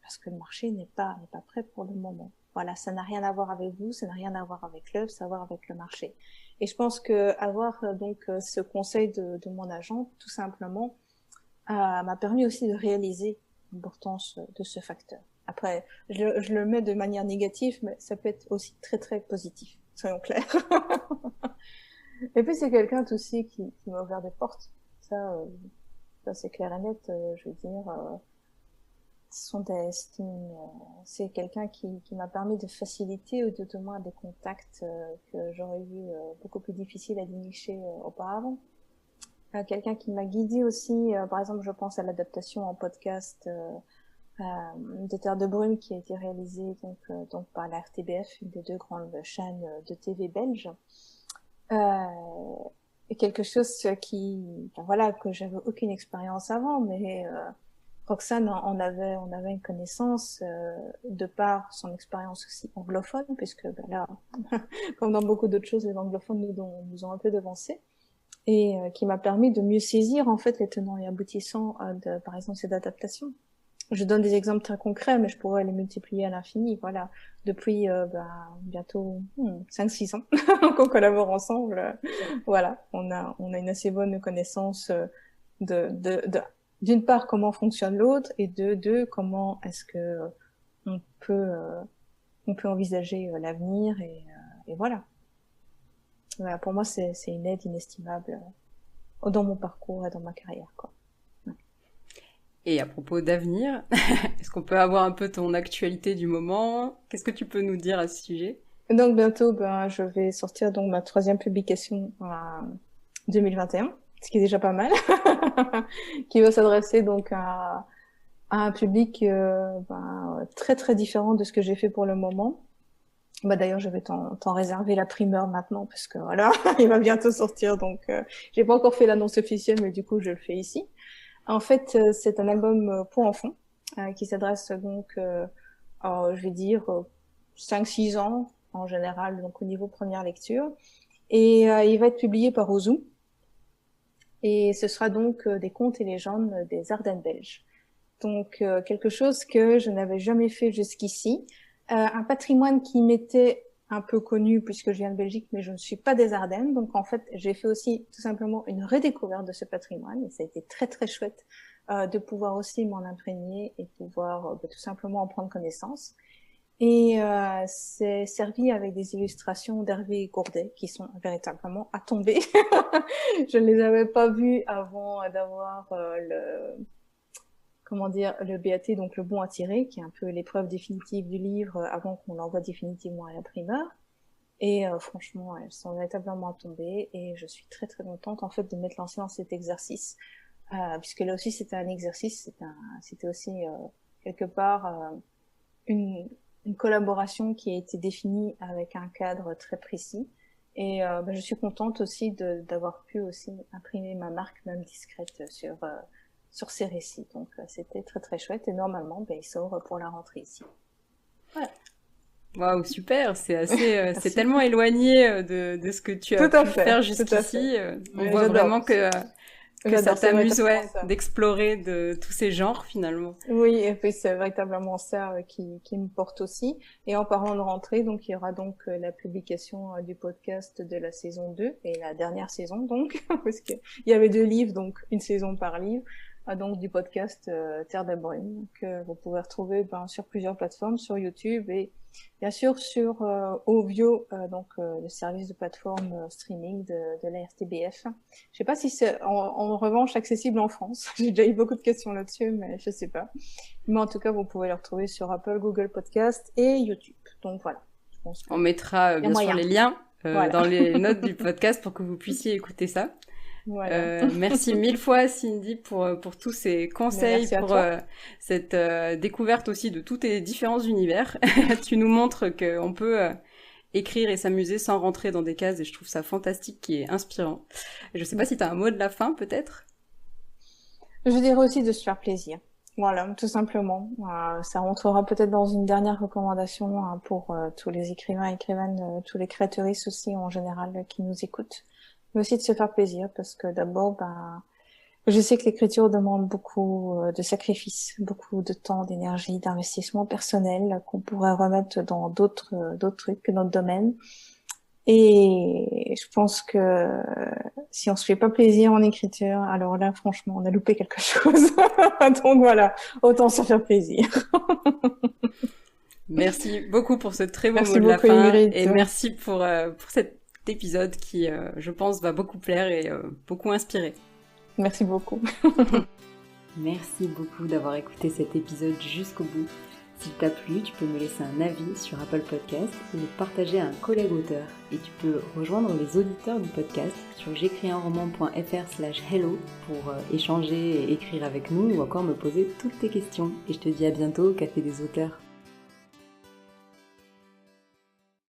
A: parce que le marché n'est pas prêt pour le moment. Voilà, ça n'a rien à voir avec vous, ça n'a rien à voir avec l'œuvre, ça a à voir avec le marché. Et je pense que avoir donc ce conseil de mon agent, tout simplement, m'a permis aussi de réaliser l'importance de ce facteur. Après, je le mets de manière négative, mais ça peut être aussi très très positif, soyons clairs. Et puis c'est quelqu'un aussi qui m'a ouvert des portes. Ça c'est clair et net. Je veux dire, c'est quelqu'un qui m'a permis de faciliter ou de moins des contacts que j'aurais eu beaucoup plus difficile à dénicher auparavant. Quelqu'un qui m'a guidée aussi, par exemple, je pense à l'adaptation en podcast de Terre de Brume qui a été réalisée donc par la RTBF, une des 2 grandes chaînes de TV belges. Et quelque chose voilà, que j'avais aucune expérience avant, mais Roxane on avait une connaissance de par son expérience aussi anglophone, puisque ben là, comme dans beaucoup d'autres choses, les anglophones nous ont un peu devancés. Et qui m'a permis de mieux saisir en fait les tenants et aboutissants de par exemple cette adaptation. Je donne des exemples très concrets, mais je pourrais les multiplier à l'infini. Voilà, depuis bientôt 5-6 ans qu'on collabore ensemble, voilà, on a une assez bonne connaissance d'une part comment fonctionne l'autre et de deux comment est-ce que on peut envisager l'avenir et voilà. Voilà, pour moi, c'est une aide inestimable dans mon parcours et dans ma carrière, quoi. Ouais.
C: Et à propos d'avenir, est-ce qu'on peut avoir un peu ton actualité du moment? Qu'est-ce que tu peux nous dire à ce sujet?
A: Donc bientôt, je vais sortir donc ma 3e publication en 2021, ce qui est déjà pas mal, qui va s'adresser donc à à un public très très différent de ce que j'ai fait pour le moment. D'ailleurs, je vais t'en réserver la primeur maintenant parce que voilà, il va bientôt sortir, donc j'ai pas encore fait l'annonce officielle, mais du coup, je le fais ici. En fait, c'est un album pour enfants qui s'adresse donc, je vais dire, 5-6 ans en général, donc au niveau première lecture. Et il va être publié par Ozu. Et ce sera donc des contes et légendes des Ardennes belges. Donc quelque chose que je n'avais jamais fait jusqu'ici. Un patrimoine qui m'était un peu connu puisque je viens de Belgique, mais je ne suis pas des Ardennes. Donc en fait, j'ai fait aussi tout simplement une redécouverte de ce patrimoine. Et ça a été très très chouette de pouvoir aussi m'en imprégner et pouvoir tout simplement en prendre connaissance. Et c'est servi avec des illustrations d'Hervé Gourdet qui sont véritablement à tomber. Je ne les avais pas vues avant d'avoir le BAT, donc le bon à tirer, qui est un peu l'épreuve définitive du livre avant qu'on l'envoie définitivement à l'imprimeur. Et franchement, elles sont véritablement à tomber et je suis très très contente en fait de m'être lancée dans cet exercice. Puisque là aussi c'était un exercice, c'était aussi quelque part une collaboration qui a été définie avec un cadre très précis. Et je suis contente aussi d'avoir pu aussi imprimer ma marque, même discrète, sur ces récits. Donc c'était très très chouette et normalement il sort pour la rentrée ici. Voilà.
C: Waouh, super, c'est assez, c'est tellement éloigné de ce que tu as pu faire jusqu'ici. On voit vraiment que ça t'amuse, d'explorer de tous ces genres finalement.
A: Oui, et puis c'est véritablement ça qui me porte aussi. Et en parlant de rentrée, donc il y aura donc la publication du podcast de la saison 2 et la dernière saison donc, parce qu'il y avait 2 livres, donc une saison par livre, donc du podcast Terre de Brume, que vous pouvez retrouver sur plusieurs plateformes, sur YouTube et bien sûr sur Ovio, le service de plateforme streaming de la RTBF. Je sais pas si c'est en revanche accessible en France. J'ai déjà eu beaucoup de questions là-dessus, mais je sais pas. Mais en tout cas, vous pouvez le retrouver sur Apple, Google Podcast et YouTube. Donc voilà. Je pense
C: on mettra bien sûr les liens dans les notes du podcast pour que vous puissiez écouter ça. Voilà. Merci 1000 fois Cindy pour tous ces conseils, pour cette découverte aussi de tous tes différents univers. Tu nous montres qu'on peut écrire et s'amuser sans rentrer dans des cases et je trouve ça fantastique, qui est inspirant. Je sais pas si tu as un mot de la fin peut-être.
A: Je dirais aussi de se faire plaisir. Voilà, tout simplement. Ça rentrera peut-être dans une dernière recommandation pour tous les écrivains et écrivaines, tous les créateuristes aussi en général qui nous écoutent. Mais aussi de se faire plaisir parce que d'abord, je sais que l'écriture demande beaucoup de sacrifices, beaucoup de temps, d'énergie, d'investissement personnel qu'on pourrait remettre dans d'autres trucs que notre domaine. Et je pense que si on se fait pas plaisir en écriture, alors là, franchement, on a loupé quelque chose. Donc voilà, autant se faire plaisir.
C: Merci beaucoup pour ce très beau mot de la fin. Ingrid. Et merci pour cet épisode qui, je pense, va beaucoup plaire et beaucoup inspirer.
A: Merci beaucoup.
B: Merci beaucoup d'avoir écouté cet épisode jusqu'au bout. S'il t'a plu, tu peux me laisser un avis sur Apple Podcast ou le partager à un collègue auteur. Et tu peux rejoindre les auditeurs du podcast sur j'écrisunroman.fr/hello pour échanger et écrire avec nous ou encore me poser toutes tes questions. Et je te dis à bientôt au Café des auteurs.